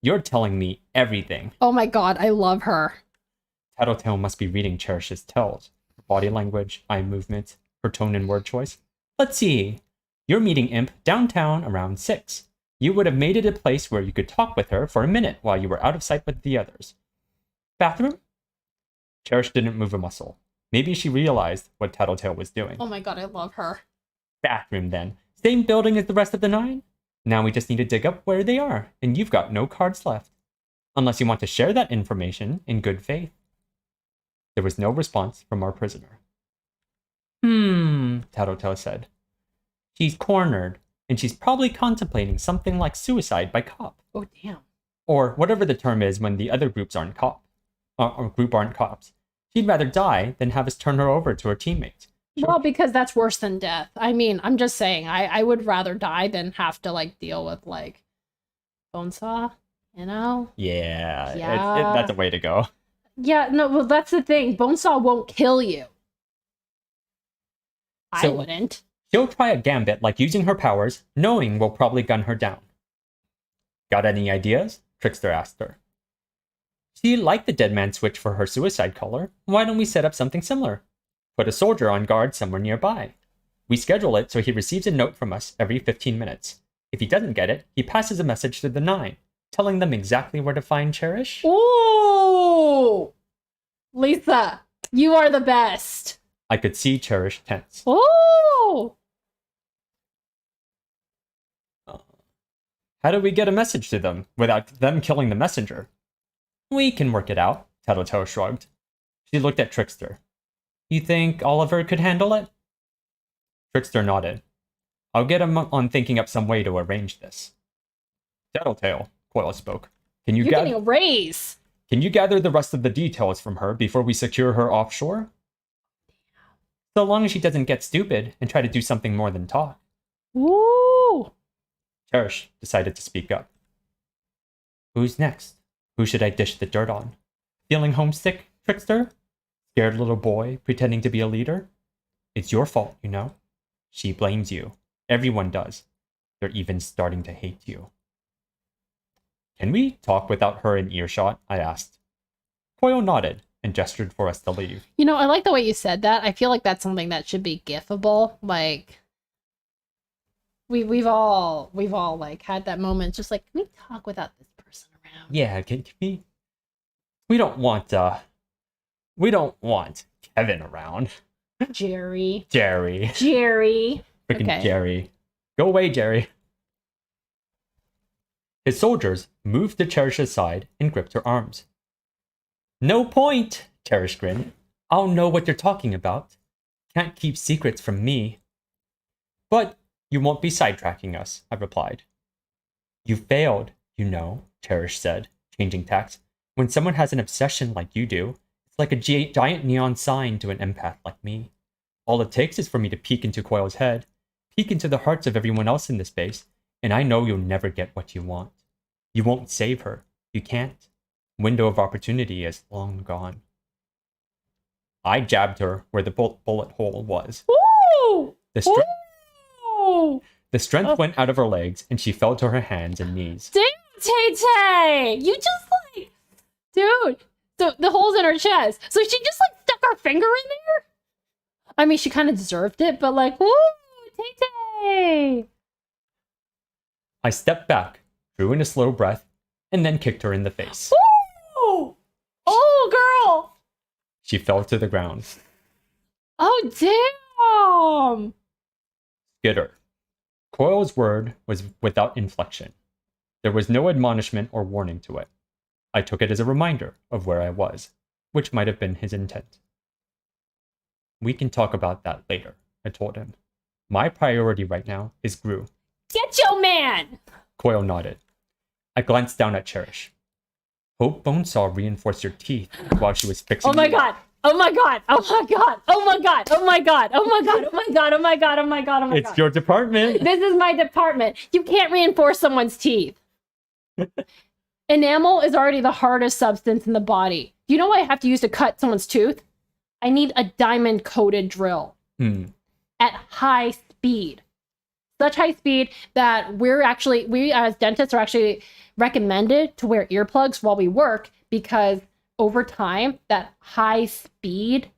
You're telling me everything. Oh my god, I love her. Tattletale must be reading Cherish's tells. Her body language, eye movement, her tone and word choice. Let's see. You're meeting Imp downtown around 6. You would have made it a place where you could talk with her for a minute while you were out of sight with the others. Bathroom? Cherish didn't move a muscle. Maybe she realized what Tattletale was doing. Oh my god, I love her. Bathroom, then. Same building as the rest of the 9? Now we just need to dig up where they are, and you've got no cards left. Unless you want to share that information in good faith. There was no response from our prisoner. Tattletale said. She's cornered, and she's probably contemplating something like suicide by cop. Oh, damn. Or whatever the term is when the other groups aren't group aren't cops. She'd rather die than have us turn her over to her teammates. Well, because that's worse than death. I mean, I'm just saying, I would rather die than have to, like, deal with, like, Bonesaw, you know? Yeah. Yeah. That's a way to go. Yeah, no, well, that's the thing. Bonesaw won't kill you. I wouldn't. She'll try a gambit like using her powers, knowing we'll probably gun her down. Got any ideas? Trickster asked her. She liked the dead man switch for her suicide color. Why don't we set up something similar? Put a soldier on guard somewhere nearby. We schedule it so he receives a note from us every 15 minutes. If he doesn't get it, he passes a message to the 9, telling them exactly where to find Cherish. Ooh! Lisa, you are the best. I could see Cherish tense. Ooh! How do we get a message to them without them killing the messenger? We can work it out, Tattletale shrugged. She looked at Trickster. You think Oliver could handle it? Trickster nodded. I'll get him on thinking up some way to arrange this. Tattletale, Coil spoke. You're getting a raise. Can you gather the rest of the details from her before we secure her offshore? So long as she doesn't get stupid and try to do something more than talk. Ooh! Cherish decided to speak up. Who's next? Who should I dish the dirt on? Feeling homesick, Trickster? Scared little boy pretending to be a leader? It's your fault, you know. She blames you. Everyone does. They're even starting to hate you. Can we talk without her in earshot? I asked. Coil nodded and gestured for us to leave. You know, I like the way you said that. I feel like that's something that should be gifable. Like, we've all like had that moment. Just like, can we talk without this person around? Yeah, can we? We don't want Kevin around. Jerry. Freaking okay. Jerry. Go away, Jerry. His soldiers moved to Cherish's side and gripped her arms. No point, Cherish grinned. I'll know what you're talking about. Can't keep secrets from me. But you won't be sidetracking us, I replied. You failed, you know, Cherish said, changing tacks. When someone has an obsession like you do, it's like a giant neon sign to an empath like me. All it takes is for me to peek into Coil's head, peek into the hearts of everyone else in this base, and I know you'll never get what you want. You won't save her. You can't. Window of opportunity is long gone. I jabbed her where the bullet hole was. Ooh! The strength went out of her legs, and she fell to her hands and knees. Damn, Tay-Tay! You just like... Dude, the hole's in her chest. So she just like stuck her finger in there? I mean, she kind of deserved it, but like, woo! Tay-Tay! I stepped back, drew in a slow breath, and then kicked her in the face. Woo! Oh, girl! She fell to the ground. Oh, damn! Skitter. Coyle's word was without inflection. There was no admonishment or warning to it. I took it as a reminder of where I was, which might have been his intent. We can talk about that later, I told him. My priority right now is Gru. Get your man! Coyle nodded. I glanced down at Cherish. Hope Bonesaw reinforced your teeth while she was fixing Oh my you. god! Oh my god! Oh my god! Oh my god! Oh my god! Oh my god! Oh my god! Oh my god! Oh my god! Oh my god! It's your department. This is my department. You can't reinforce someone's teeth. Enamel is already the hardest substance in the body. Do you know what I have to use to cut someone's tooth? I need a diamond-coated drill at high speed. Such high speed that we as dentists are actually recommended to wear earplugs while we work, because over time, that high speed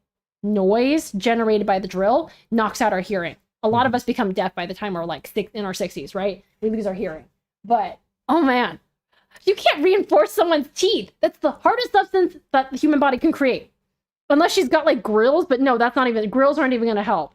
noise generated by the drill knocks out our hearing. A lot of us become deaf by the time we're like in our 60s, right? We lose our hearing. But, oh man, you can't reinforce someone's teeth. That's the hardest substance that the human body can create. Unless she's got like grills, but no, that's not even, grills aren't even going to help.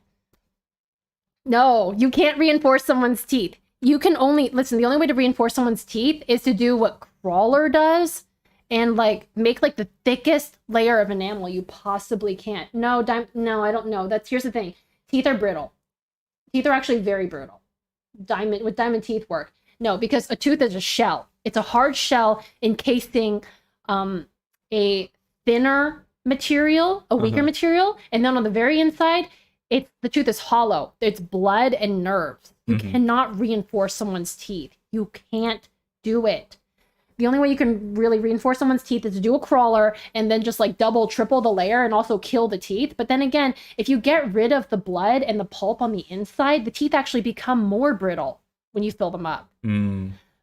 No, you can't reinforce someone's teeth. You can only, listen, the only way to reinforce someone's teeth is to do what Crawler does and like make like the thickest layer of enamel you possibly can. No, no, I don't know. Here's the thing. Teeth are brittle. Teeth are actually very brittle. Diamond teeth work. No, because a tooth is a shell. It's a hard shell encasing a thinner material, a weaker material, and then on the very inside, the tooth is hollow. It's blood and nerves. You cannot reinforce someone's teeth. You can't do it. The only way you can really reinforce someone's teeth is to do a crawler and then just like double, triple the layer and also kill the teeth. But then again, if you get rid of the blood and the pulp on the inside, the teeth actually become more brittle when you fill them up.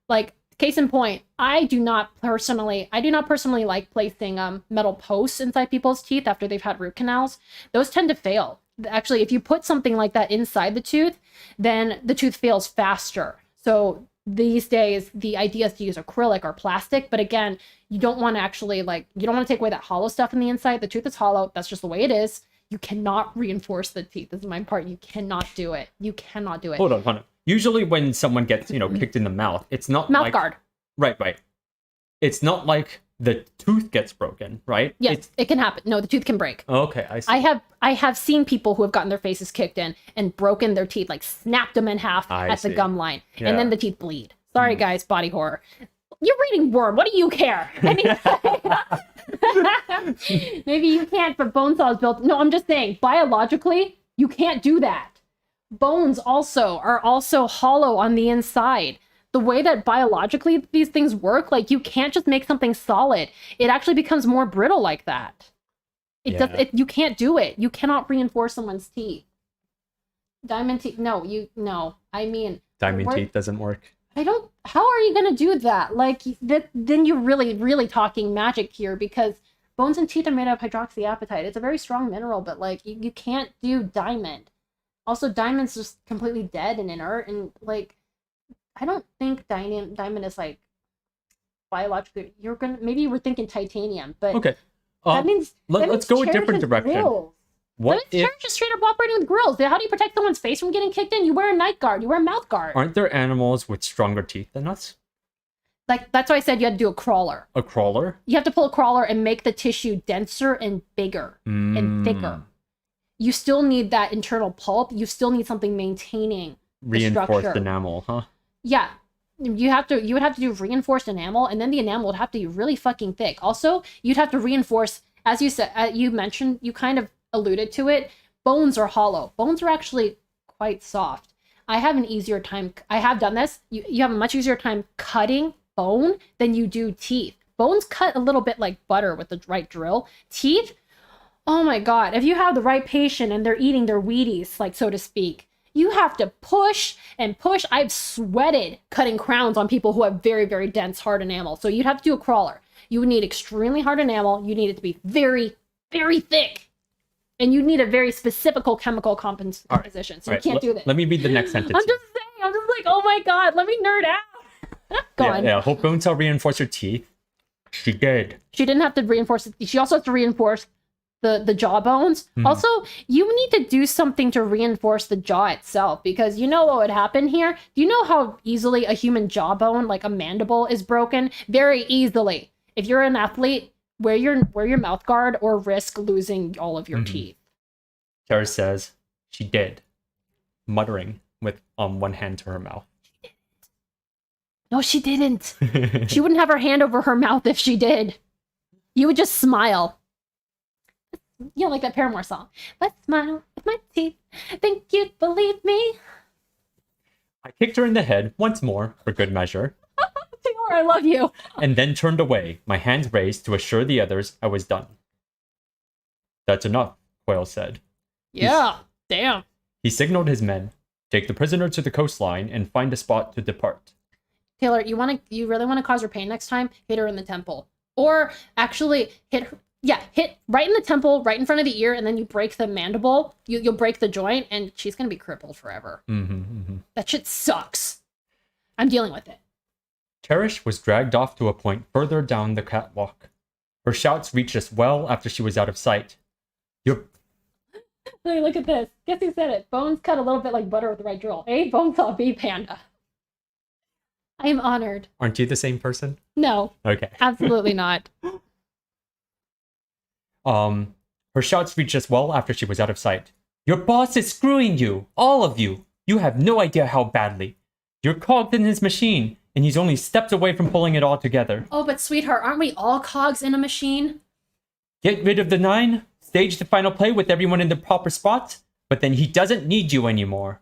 Like, case in point, I do not personally like placing metal posts inside people's teeth after they've had root canals. Those tend to fail. Actually, if you put something like that inside the tooth, then the tooth fails faster. So these days, the idea is to use acrylic or plastic. But again, you don't want to actually you don't want to take away that hollow stuff in the inside. The tooth is hollow. That's just the way it is. You cannot reinforce the teeth. This is my part. You cannot do it. You cannot do it. Hold on. Usually when someone gets, kicked in the mouth, it's not mouth guard. Right. It's not like the tooth gets broken, right? Yes, it can happen. No, the tooth can break. Okay, I see. I have seen people who have gotten their faces kicked in and broken their teeth, like snapped them in half at the gum line, and then the teeth bleed. Sorry, guys, body horror. You're reading Worm. What do you care? I mean, maybe you can't, but Bonesaw is built. No, I'm just saying, biologically, you can't do that. Bones are also hollow on the inside. The way that biologically these things work, like you can't just make something solid. It actually becomes more brittle like that. You can't do it. You cannot reinforce someone's teeth. Diamond teeth, I mean, diamond teeth doesn't work. How are you gonna do that? Like then you're really talking magic here, because bones and teeth are made of hydroxyapatite. It's a very strong mineral, but like you can't do diamond. Also, diamond's just completely dead and inert, and like I don't think diamond is like biologically. Maybe you were thinking titanium, but okay. That means let's go a different direction. Grills. What if Cherish is straight up operating with grills? How do you protect someone's face from getting kicked in? You wear a night guard. You wear a mouth guard. Aren't there animals with stronger teeth than us? Like, that's why I said you had to do a crawler. A crawler? You have to pull a crawler and make the tissue denser and bigger and thicker. You still need that internal pulp. You still need something maintaining reinforced enamel, huh? Yeah. You would have to do reinforced enamel, and then the enamel would have to be really fucking thick. Also, you'd have to reinforce, as you said, you mentioned, you kind of alluded to it, bones are hollow. Bones are actually quite soft. I have done this. You have a much easier time cutting bone than you do teeth. Bones cut a little bit like butter with the right drill. Teeth, oh my God, if you have the right patient and they're eating their Wheaties, like so to speak, you have to push and push. I've sweated cutting crowns on people who have very, very dense, hard enamel. So you'd have to do a crawler. You would need extremely hard enamel. You need it to be very, very thick. And you need a very specific chemical composition. So you can't do this. Let me read the next sentence. I'm just like, oh my God, let me nerd out. Go on. Yeah, hope bones will reinforce her teeth. She did. She didn't have to reinforce it. She also has to reinforce the jaw bones. Also, you need to do something to reinforce the jaw itself, because you know what would happen here? Do you know how easily a human jawbone, like a mandible, is broken? Very easily. If you're an athlete, wear your mouth guard or risk losing all of your teeth. Tara says she did, muttering with one hand to her mouth. No, she didn't. She wouldn't have her hand over her mouth if she did. You would just smile. You know, like that Paramore song. Let's smile with my teeth. Think you'd believe me? I kicked her in the head once more, for good measure. Taylor, I love you. And then turned away, my hands raised to assure the others I was done. That's enough, Quayle said. Yeah, damn. He signaled his men. Take the prisoner to the coastline and find a spot to depart. Taylor, you really want to cause her pain next time? Hit her in the temple. Or actually hit right in the temple, right in front of the ear, and then you break the mandible. You'll break the joint, and she's gonna be crippled forever. That shit sucks. I'm dealing with it. Cherish was dragged off to a point further down the catwalk. Her shouts reached us well after she was out of sight. You're... Hey, look at this. Guess who said it? Bones cut a little bit like butter with the right drill. A, Bonesaw, B, Panda. I am honored. Aren't you the same person? No. Okay. Absolutely not. Her shouts reached us well after she was out of sight. Your boss is screwing you, all of you. You have no idea how badly. You're cogged in his machine, and he's only steps away from pulling it all together. Oh, but sweetheart, aren't we all cogs in a machine? Get rid of the 9, stage the final play with everyone in the proper spots, but then he doesn't need you anymore.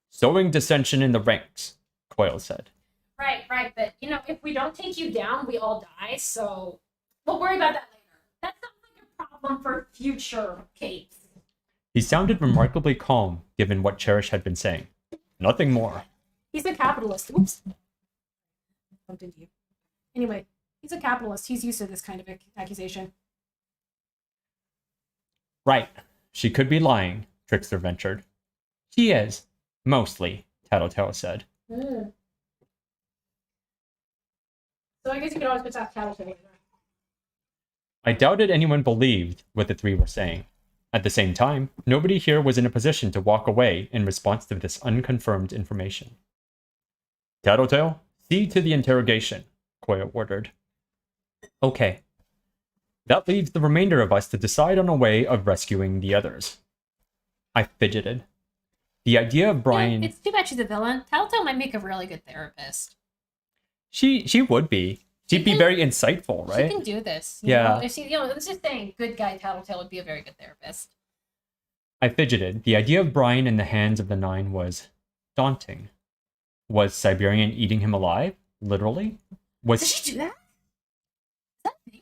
Sowing dissension in the ranks, Quayle said. Right, but, if we don't take you down, we all die, so we'll worry about that later. That sounds like a problem for future capes. He sounded remarkably calm, given what Cherish had been saying. Nothing more. He's a capitalist. Oops. Bumped into you. Anyway, he's a capitalist. He's used to this kind of accusation. Right. She could be lying, Trickster ventured. She is. Mostly, Tattletale said. So I guess you could always put that Tattletale. I doubted anyone believed what the three were saying. At the same time, nobody here was in a position to walk away in response to this unconfirmed information. Tattletale, see to the interrogation, Quayle ordered. Okay. That leaves the remainder of us to decide on a way of rescuing the others. I fidgeted. The idea of Brian... It's too bad she's a villain. Tattletale might make a really good therapist. She would be. She'd be very insightful, right? She can do this. Yeah. If she, let's just saying, good guy Tattletale would be a very good therapist. I fidgeted. The idea of Brian in the hands of the 9 was daunting. Was Siberian eating him alive? Literally? Did she do that? Is that a thing?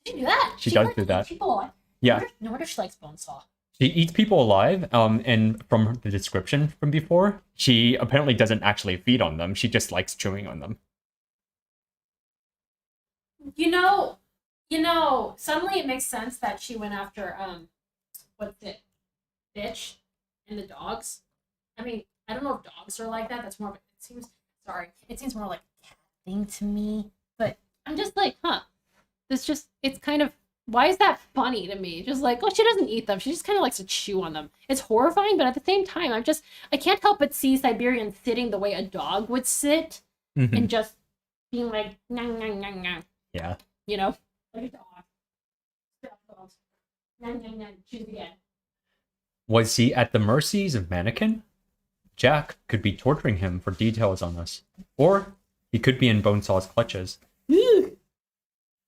Did she do that? She does do that. People alive. Yeah. No wonder she likes Bonesaw. She eats people alive, and from the description from before, she apparently doesn't actually feed on them. She just likes chewing on them. Suddenly it makes sense that she went after, Bitch and the dogs. I mean, I don't know if dogs are like that. That's more of it seems more like a cat thing to me. But I'm just like, it's kind of, why is that funny to me? Just like, she doesn't eat them. She just kind of likes to chew on them. It's horrifying, but at the same time, I can't help but see Siberian sitting the way a dog would sit and just being like, nang, nang, nang, nang. Yeah. Like a dog. Nang, nang, nang. Choose again. Was he at the mercies of Mannequin? Jack could be torturing him for details on us. Or he could be in Bonesaw's clutches.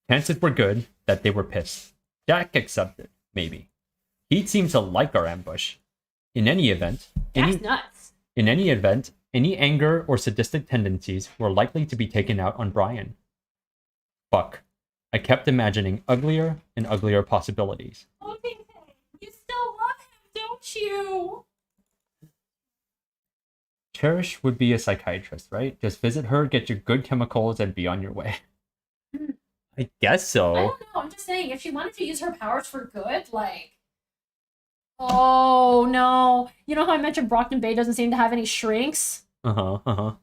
Chances were good that they were pissed. Jack accepted, maybe. He'd seem to like our ambush. In any event... That's nuts. In any event, any anger or sadistic tendencies were likely to be taken out on Brian. Fuck. I kept imagining uglier and uglier possibilities. Oh, you still love him, don't you? Cherish would be a psychiatrist, right? Just visit her, get your good chemicals, and be on your way. I guess so. I don't know. I'm just saying, if she wanted to use her powers for good, like... Oh, no. You know how I mentioned Brockton Bay doesn't seem to have any shrinks? Tattletale's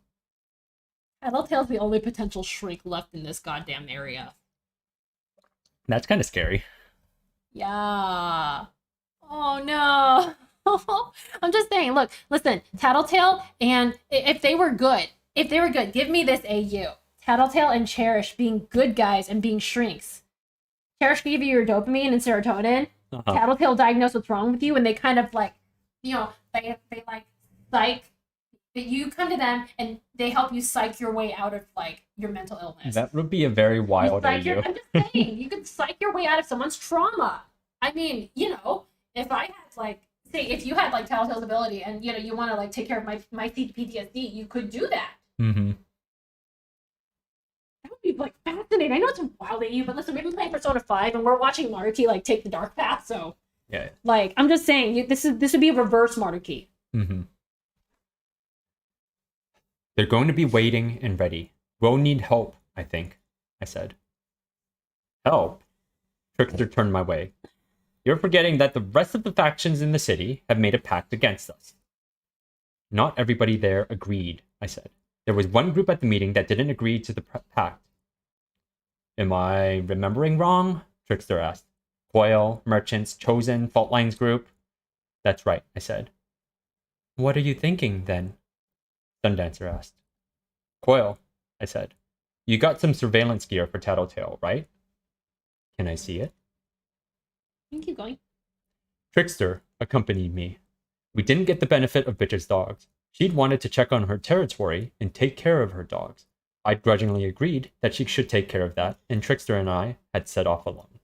the only potential shrink left in this goddamn area. That's kind of scary. Yeah. Oh no. I'm just saying, look, listen, Tattletale and if they were good, give me this AU. Tattletale and Cherish being good guys and being shrinks. Cherish give you your dopamine and serotonin. Uh-huh. Tattletale diagnose what's wrong with you, and they kind of like, they like psych. You come to them and they help you psych your way out of like your mental illness. That would be a very wild AU. I'm just saying, you could psych your way out of someone's trauma. I mean, if I had like, say, if you had like Tattletale's ability and you want to like take care of my PTSD, you could do that. Mm-hmm. That would be like fascinating. I know it's wild at you, but listen, we've been playing Persona 5 and we're watching Maruki like take the dark path. So yeah, like I'm just saying, this would be a reverse Maruki. Mm-hmm. They're going to be waiting and ready. We'll need help, I think, I said. Help? Trickster turned my way. You're forgetting that the rest of the factions in the city have made a pact against us. Not everybody there agreed, I said. There was one group at the meeting that didn't agree to the pact. Am I remembering wrong? Trickster asked. Coil, Merchants, Chosen, Faultlines group? That's right, I said. What are you thinking, then? Sundancer asked. Coil, I said. You got some surveillance gear for Tattletale, right? Can I see it? You can keep going. Trickster accompanied me. We didn't get the benefit of Bitch's dogs. She'd wanted to check on her territory and take care of her dogs. I grudgingly agreed that she should take care of that, and Trickster and I had set off alone.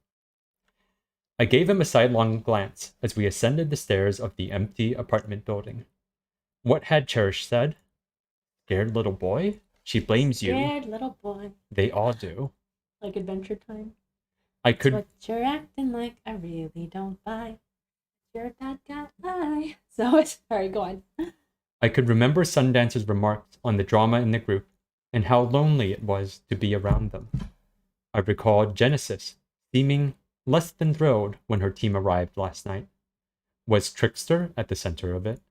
I gave him a sidelong glance as we ascended the stairs of the empty apartment building. What had Cherish said? Scared little boy? She blames you. Scared little boy. They all do. Like Adventure Time. I could. But you're acting like I really don't buy. You're that guy. So it's sorry, go on. I could remember Sundancer's remarks on the drama in the group and how lonely it was to be around them. I recalled Genesis seeming less than thrilled when her team arrived last night. Was Trickster at the center of it?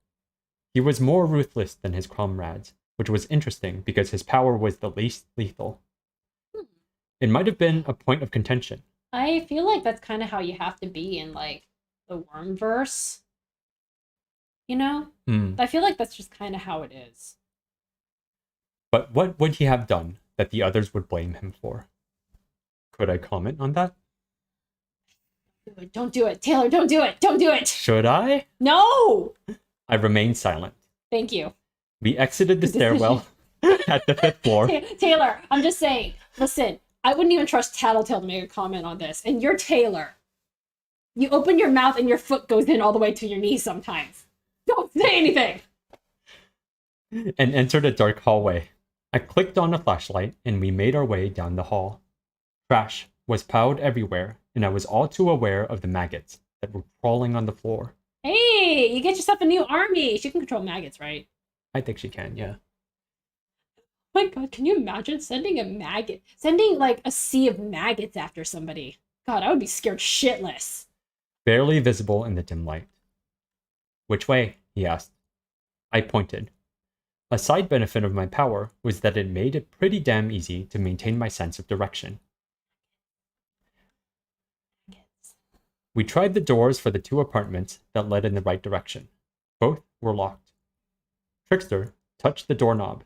He was more ruthless than his comrades, which was interesting because his power was the least lethal. It might have been a point of contention. I feel like that's kind of how you have to be in like the Wormverse. I feel like that's just kind of how it is. But what would he have done that the others would blame him for? Could I comment on that? Don't do it. Taylor, don't do it. Don't do it. Should I? No! I remained silent. Thank you. We exited the stairwell at the 5th floor. Taylor, I'm just saying, listen, I wouldn't even trust Tattletale to make a comment on this. And you're Taylor. You open your mouth and your foot goes in all the way to your knees sometimes. Don't say anything! And entered a dark hallway. I clicked on a flashlight and we made our way down the hall. Trash was piled everywhere, and I was all too aware of the maggots that were crawling on the floor. Hey, you get yourself a new army. She can control maggots, right? I think she can, yeah. My god, can you imagine sending like a sea of maggots after somebody? God, I would be scared shitless. Barely visible in the dim light. Which way? He asked. I pointed. A side benefit of my power was that it made it pretty damn easy to maintain my sense of direction. We tried the doors for the 2 apartments that led in the right direction. Both were locked. Trickster touched the doorknob,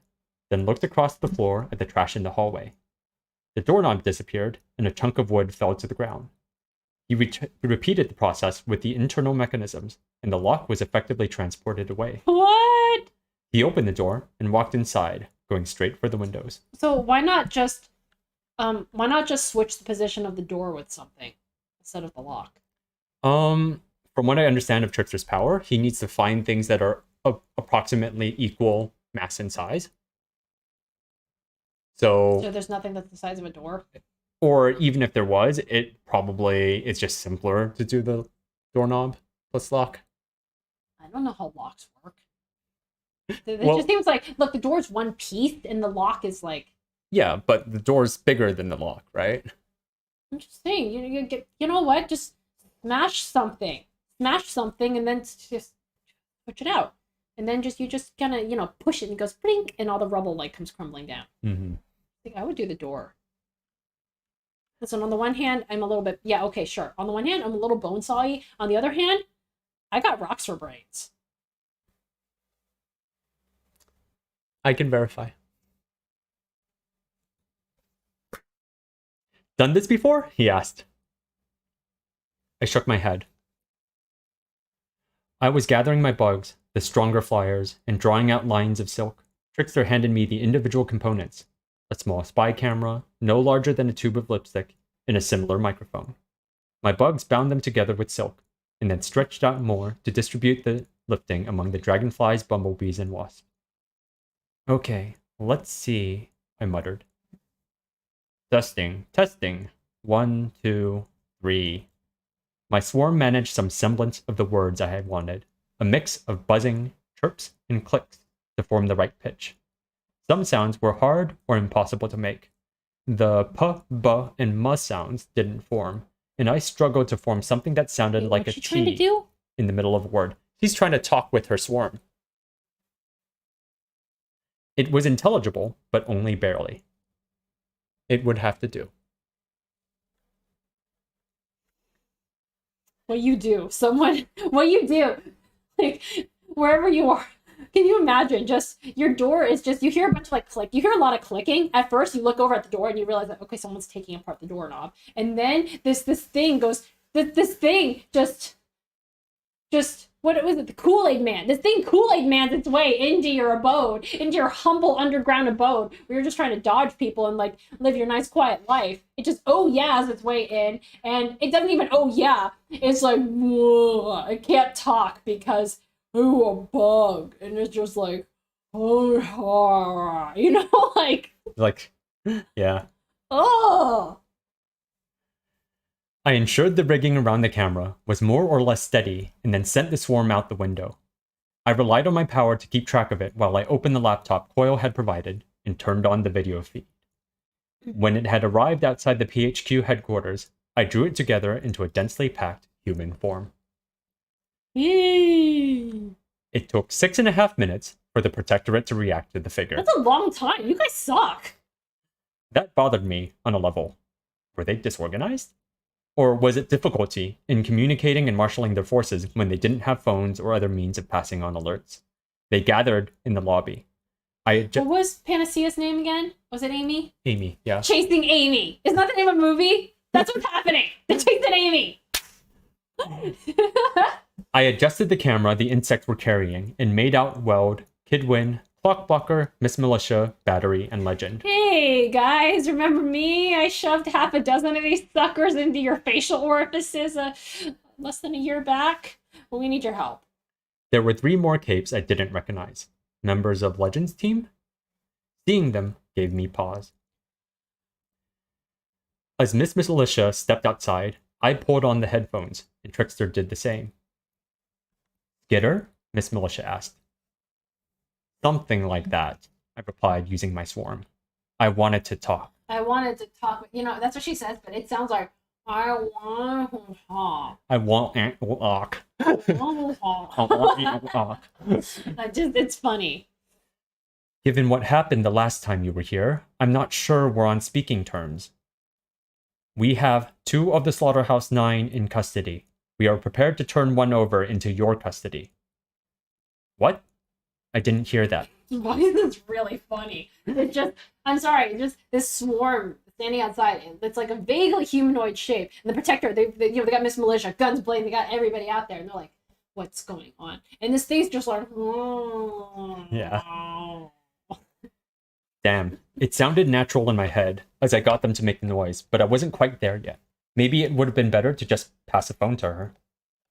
then looked across the floor at the trash in the hallway. The doorknob disappeared, and a chunk of wood fell to the ground. He repeated the process with the internal mechanisms, and the lock was effectively transported away. What? He opened the door and walked inside, going straight for the windows. So why not just switch the position of the door with something instead of the lock? From what I understand of Trickster's power, he needs to find things that are approximately equal mass and size. So there's nothing that's the size of a door? Or even if there was, it's just simpler to do the doorknob plus lock. I don't know how locks work. It just seems like, look, the door's one piece and the lock is like... Yeah, but the door's bigger than the lock, right? I'm just saying, you know what? Just smash something. Smash something and then just push it out. And then you just kind of, push it and it goes blink and all the rubble like comes crumbling down. Mm-hmm. I think I would do the door. Listen, on the one hand, I'm a little bit, yeah, okay, sure. On the one hand, I'm a little bone sawy. On the other hand, I got rocks for brains. I can verify. Done this before? He asked. I shook my head. I was gathering my bugs, the stronger flyers, and drawing out lines of silk. Trickster handed me the individual components: a small spy camera, no larger than a tube of lipstick, and a similar microphone. My bugs bound them together with silk, and then stretched out more to distribute the lifting among the dragonflies, bumblebees, and wasps. Okay, let's see, I muttered. Testing, testing. 1, 2, 3. My swarm managed some semblance of the words I had wanted, a mix of buzzing, chirps, and clicks to form the right pitch. Some sounds were hard or impossible to make. The p, b, and m sounds didn't form, and I struggled to form something that sounded like a What's she trying to T do? in the middle of a word. She's trying to talk with her swarm. It was intelligible, but only barely. It would have to do. What you do, what you do, like, wherever you are. Can you imagine? Just your door is just, you hear a bunch of like click. You hear a lot of clicking. At first, you look over at the door and you realize that, okay, someone's taking apart the doorknob. And then this thing goes, this thing just what was it? The Kool-Aid Man. This thing Kool-Aid Man's its way into your abode, into your humble underground abode, where you're just trying to dodge people and like live your nice quiet life. It just yeahs its way in, and it doesn't even yeah. It's like, whoa, I can't talk because a bug, and it's just like, you know, Like, yeah. oh. I ensured the rigging around the camera was more or less steady and then sent the swarm out the window. I relied on my power to keep track of it while I opened the laptop Coyle had provided and turned on the video feed. When it had arrived outside the PHQ headquarters, I drew it together into a densely packed human form. Yay. It took 6.5 minutes for the Protectorate to react to the figure. That's a long time. You guys suck. That bothered me on a level. Were they disorganized? Or was it difficulty in communicating and marshaling their forces when they didn't have phones or other means of passing on alerts? They gathered in the lobby. What was Panacea's name again? Was it Amy? Amy, yeah. Chasing Amy. Isn't that the name of a movie? That's what's happening. They're chasing Amy. I adjusted the camera the insects were carrying and made out Weld, Kidwin, Clockblocker, Miss Militia, Battery, and Legend. Hey guys, remember me? I shoved half a dozen of these suckers into your facial orifices less than a year back. Well, we need your help. There were 3 more capes I didn't recognize. Members of Legend's team? Seeing them gave me pause. As Miss Militia stepped outside, I pulled on the headphones, and Trickster did the same. Skitter? Miss Militia asked. Something like that, I replied using my swarm. I wanted to talk. I wanted to talk. You know, that's what she says, but it sounds like, I want to talk. I want to talk. It's funny. Given what happened the last time you were here, I'm not sure we're on speaking terms. We have 2 of the Slaughterhouse 9 in custody. We are prepared to turn one over into your custody. What? I didn't hear that. Why is this really funny? It's just, I'm sorry, just this swarm standing outside. It's like a vaguely humanoid shape. And the Protector, they got Miss Militia, guns blazing, they got everybody out there. And they're like, what's going on? And this thing's just like, yeah. Damn, it sounded natural in my head as I got them to make the noise, but I wasn't quite there yet. Maybe it would have been better to just pass a phone to her.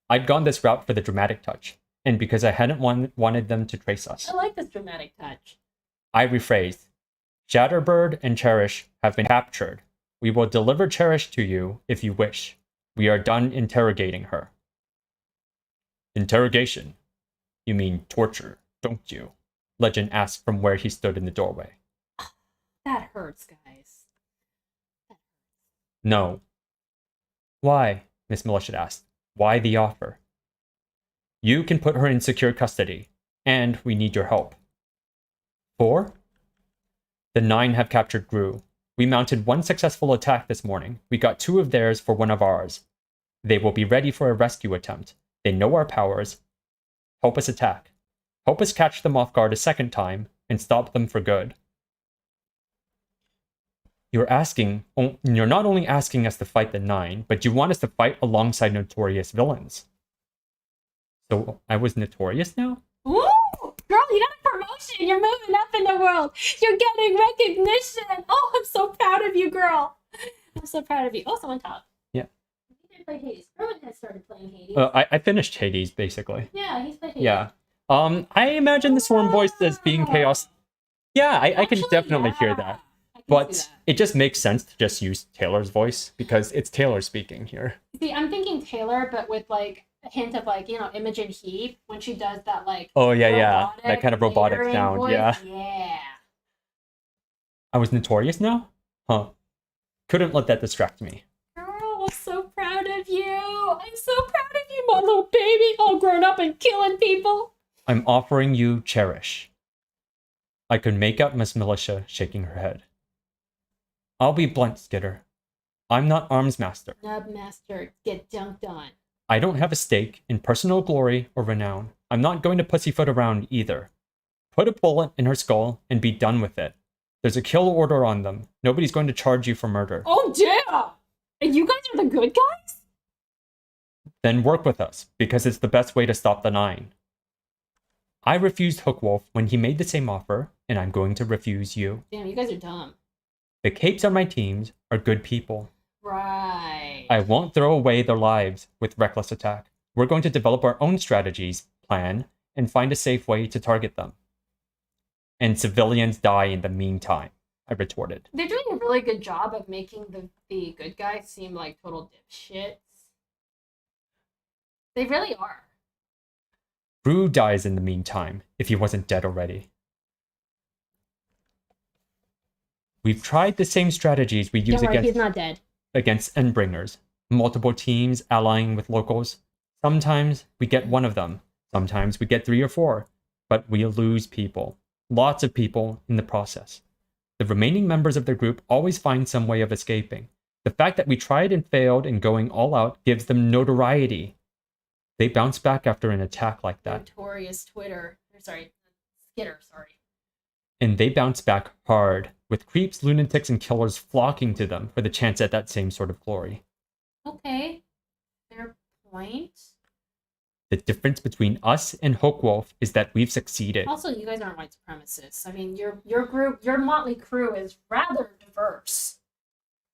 I'd gone this route for the dramatic touch, and because I hadn't wanted them to trace us. I like this dramatic touch. I rephrased. Shatterbird and Cherish have been captured. We will deliver Cherish to you if you wish. We are done interrogating her. Interrogation? You mean torture, don't you? Legend asked from where he stood in the doorway. That hurts, guys. No. Why? Miss Militia asked. Why the offer? You can put her in secure custody, and we need your help. 4? The 9 have captured Gru. We mounted one successful attack this morning. We got 2 of theirs for 1 of ours. They will be ready for a rescue attempt. They know our powers. Help us attack. Help us catch them off guard a second time and stop them for good. You're not only asking us to fight the 9, but you want us to fight alongside notorious villains. So I was notorious now? Ooh! Girl, you got a promotion! You're moving up in the world! You're getting recognition! Oh, I'm so proud of you, girl! I'm so proud of you. Oh, someone talked. Yeah. He did play Hades. Rowan has started playing Hades. I finished Hades, basically. Yeah, he's played Hades. Yeah. I imagine the Swarm voice as being Chaos. Yeah, I can definitely hear that. But it just makes sense to just use Taylor's voice because it's Taylor speaking here. See, I'm thinking Taylor, but with like a hint of like, Imogen Heap when she does that like oh yeah, that kind of robotic sound. Voice. Yeah. I was notorious now? Huh. Couldn't let that distract me. Girl, I'm so proud of you. I'm so proud of you, my little baby, all grown up and killing people. I'm offering you Cherish. I could make out Miss Militia shaking her head. I'll be blunt, Skitter. I'm not Arms Master. Nub Master, get dunked on. I don't have a stake in personal glory or renown. I'm not going to pussyfoot around either. Put a bullet in her skull and be done with it. There's a kill order on them. Nobody's going to charge you for murder. Oh, damn! And you guys are the good guys? Then work with us, because it's the best way to stop the 9. I refused Hookwolf when he made the same offer, and I'm going to refuse you. Damn, you guys are dumb. The Capes on my teams are good people. Right. I won't throw away their lives with reckless attack. We're going to develop our own strategies, plan, and find a safe way to target them. And civilians die in the meantime, I retorted. They're doing a really good job of making the good guys seem like total dipshits. They really are. Brew dies in the meantime, if he wasn't dead already. We've tried the same strategies we use he's not dead. Against Endbringers. Multiple teams allying with locals. Sometimes we get 1 of them. Sometimes we get 3 or 4. But we lose people. Lots of people in the process. The remaining members of the group always find some way of escaping. The fact that we tried and failed and going all out gives them notoriety. They bounce back after an attack like that. Notorious Skitter, sorry. And they bounce back hard, with creeps, lunatics, and killers flocking to them for the chance at that same sort of glory. Okay, fair point. The difference between us and Hookwolf is that we've succeeded. Also, you guys aren't white supremacists. I mean, your group, your motley crew is rather diverse.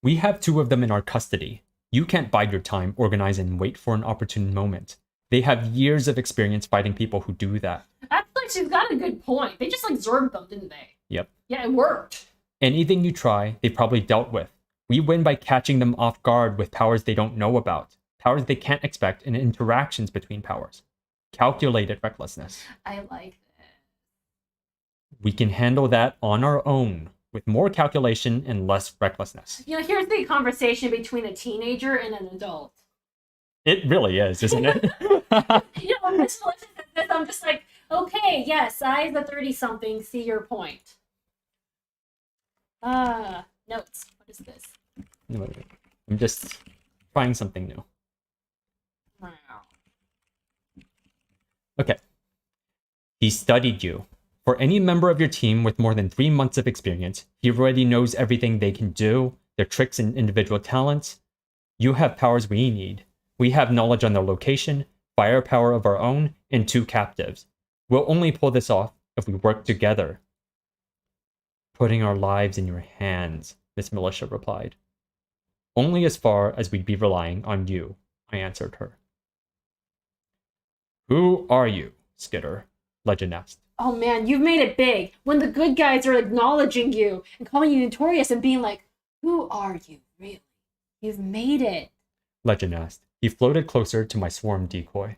We have 2 of them in our custody. You can't bide your time, organize, and wait for an opportune moment. They have years of experience fighting people who do that. Actually, she's got a good point. They just like zerged them, didn't they? Yep. Yeah, it worked. Anything you try, they probably dealt with. We win by catching them off guard with powers they don't know about. Powers they can't expect and interactions between powers. Calculated recklessness. I like that. We can handle that on our own, with more calculation and less recklessness. Here's the conversation between a teenager and an adult. It really is, isn't it? When Miss Melissa says this, I'm just like, okay, yes, I, the 30-something, see your point. Notes. What is this? I'm just trying something new. Wow. Okay. He studied you. For any member of your team with more than 3 months of experience, he already knows everything they can do, their tricks and individual talents. You have powers we need. We have knowledge on their location, firepower of our own, and 2 captives. We'll only pull this off if we work together. Putting our lives in your hands, Miss Militia replied. Only as far as we'd be relying on you, I answered her. Who are you, Skitter? Legend asked. Oh man, you've made it big. When the good guys are acknowledging you and calling you notorious and being like, who are you, really? You've made it. Legend asked. He floated closer to my swarm decoy.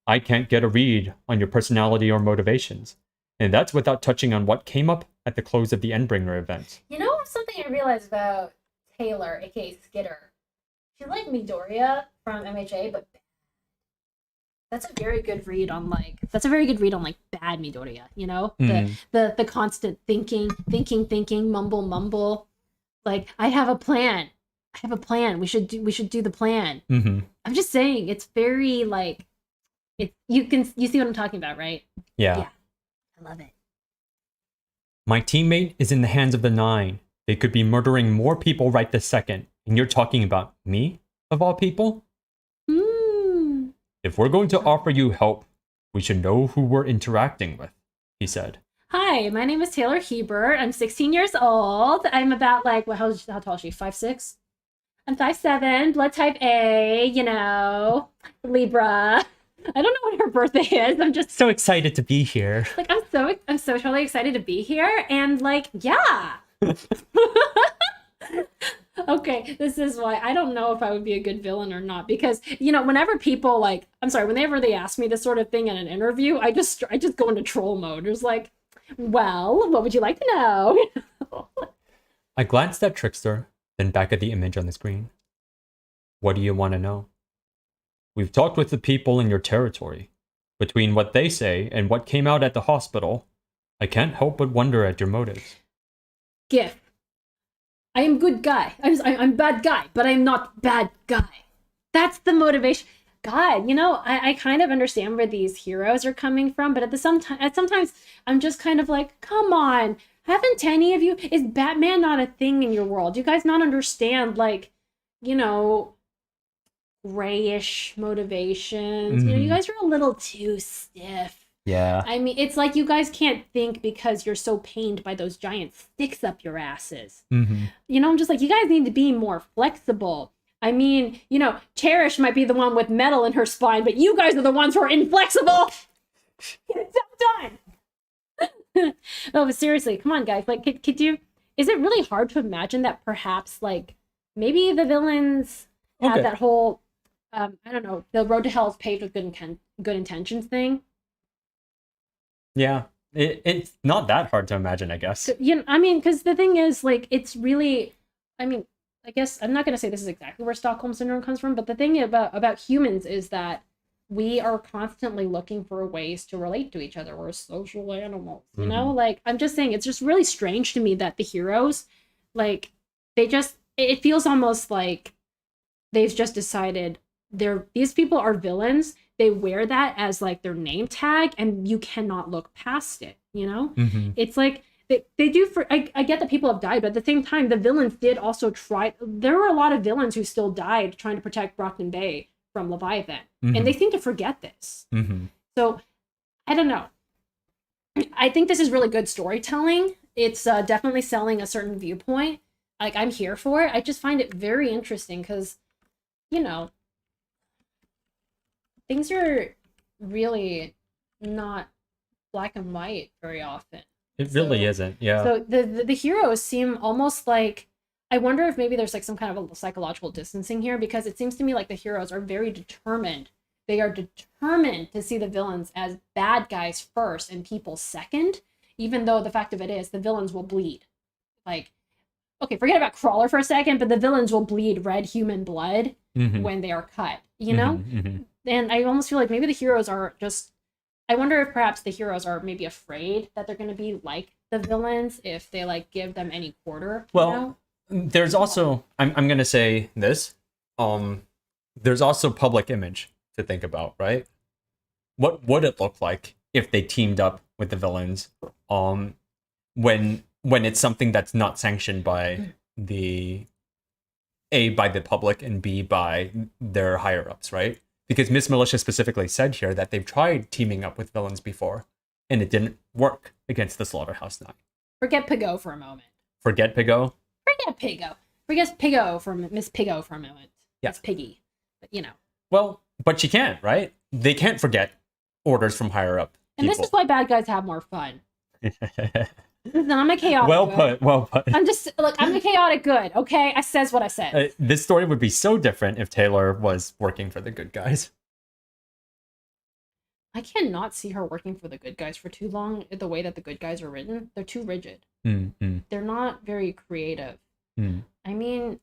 I can't get a read on your personality or motivations, and that's without touching on what came up at the close of the Endbringer event. You know something I realized about Taylor, aka Skitter? She's like Midoriya from MHA, but that's a very good read on like bad Midoriya, The constant thinking, mumble. Like, I have a plan. I have a plan. We should do the plan. Mm-hmm. I'm just saying, it's very like, you see what I'm talking about, right? Yeah. I love it. My teammate is in the hands of the Nine. They could be murdering more people right this second. And you're talking about me, of all people? Hmm. If we're going to offer you help, we should know who we're interacting with, he said. Hi, my name is Taylor Hebert. I'm 16 years old. I'm about like, how tall is she? 5'6"? I'm 5'7", blood type A, you know, Libra. I don't know what her birthday is. I'm just So excited to be here. like, I'm so totally excited to be here. And like, yeah. Okay, this is why I don't know if I would be a good villain or not, because whenever people like, whenever they ask me this sort of thing in an interview, I just go into troll mode. It's like, well, what would you like to know? I glanced at Trickster, then back at the image on the screen. What do you want to know? We've talked with the people in your territory. Between what they say and what came out at the hospital, I can't help but wonder at your motives. GIF. I am good guy. I'm bad guy, but I'm not bad guy. That's the motivation. God, I kind of understand where these heroes are coming from, but sometimes I'm just kind of like, come on, haven't any of you, is Batman not a thing in your world? Do you guys not understand, like, grayish motivations? You guys are a little too stiff. Yeah. I mean, it's like you guys can't think because you're so pained by those giant sticks up your asses. I'm just like, you guys need to be more flexible. I mean, Cherish might be the one with metal in her spine, but you guys are the ones who are inflexible. Get it done. Oh, but seriously, come on, guys. Like, could you? Is it really hard to imagine that perhaps, like, maybe the villains have that whole, I don't know, the road to hell is paved with good intentions thing? Yeah, it's not that hard to imagine, I guess. I mean, because the thing is, like, it's really, I mean, I guess I'm not going to say this is exactly where Stockholm Syndrome comes from, but the thing about humans is that we are constantly looking for ways to relate to each other. We're social animals, Like, I'm just saying, it's just really strange to me that the heroes, like, it feels almost like they've just decided these people are villains. They wear that as like their name tag, and you cannot look past it. It's like they do. I get that people have died, but at the same time, the villains did also try. There were a lot of villains who still died trying to protect Brockton Bay from Leviathan, and they seem to forget this. So I don't know. I think this is really good storytelling. It's definitely selling a certain viewpoint. Like, I'm here for it. I just find it very interesting because, things are really not black and white very often. It really isn't, yeah. So the heroes seem almost like, I wonder if maybe there's like some kind of a psychological distancing here, because it seems to me like the heroes are very determined. They are determined to see the villains as bad guys first and people second, even though the fact of it is the villains will bleed. Like, okay, forget about Crawler for a second, but the villains will bleed red human blood when they are cut, And I almost feel like maybe the heroes are just, I wonder if perhaps the heroes are maybe afraid that they're going to be like the villains if they like give them any quarter. Well, there's also, I'm going to say this, there's also public image to think about, right? What would it look like if they teamed up with the villains when it's something that's not sanctioned by by the public and B, by their higher ups, right? Because Miss Militia specifically said here that they've tried teaming up with villains before, and it didn't work against the Slaughterhouse Nine. Forget Piggo for a moment. Forget Piggo? Forget Piggo. Forget Piggo for Miss Piggo for a moment. Yeah. Miss Piggy. But, Well, but you can't, right? They can't forget orders from higher up And people. this is why bad guys have more fun. I'm a chaotic Well put. I'm just, look, I'm a chaotic good, okay? I says what I said. This story would be so different if Taylor was working for the good guys. I cannot see her working for the good guys for too long. The way that the good guys are written, they're too rigid. They're not very creative. I mean,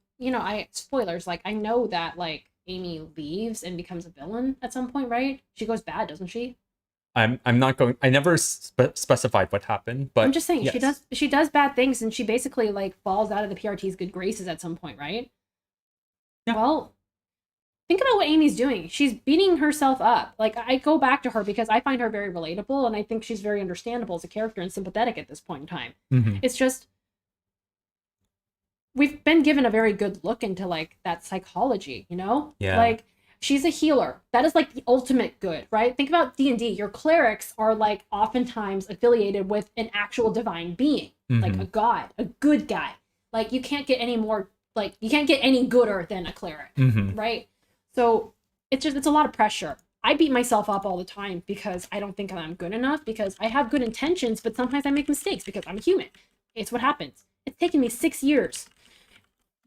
spoilers, like, I know that, like, Amy leaves and becomes a villain at some point, right? She goes bad, doesn't she? I'm not going. I never specified what happened, but I'm just saying yes. she does bad things, and she basically like falls out of the PRT's good graces at some point, right? Yeah. Well, think about what Amy's doing. She's beating herself up. Like, I go back to her because I find her very relatable, and I think she's very understandable as a character and sympathetic at this point in time. Mm-hmm. It's just we've been given a very good look into like that psychology, you know? Yeah. Like, she's a healer. That is like the ultimate good, right? Think about D&D. Your clerics are like oftentimes affiliated with an actual divine being, like a god, a good guy. Like, you can't get any more, like, you can't get any gooder than a cleric, right? So it's a lot of pressure. I beat myself up all the time because I don't think I'm good enough, because I have good intentions, but sometimes I make mistakes because I'm a human. It's what happens. It's taken me 6 years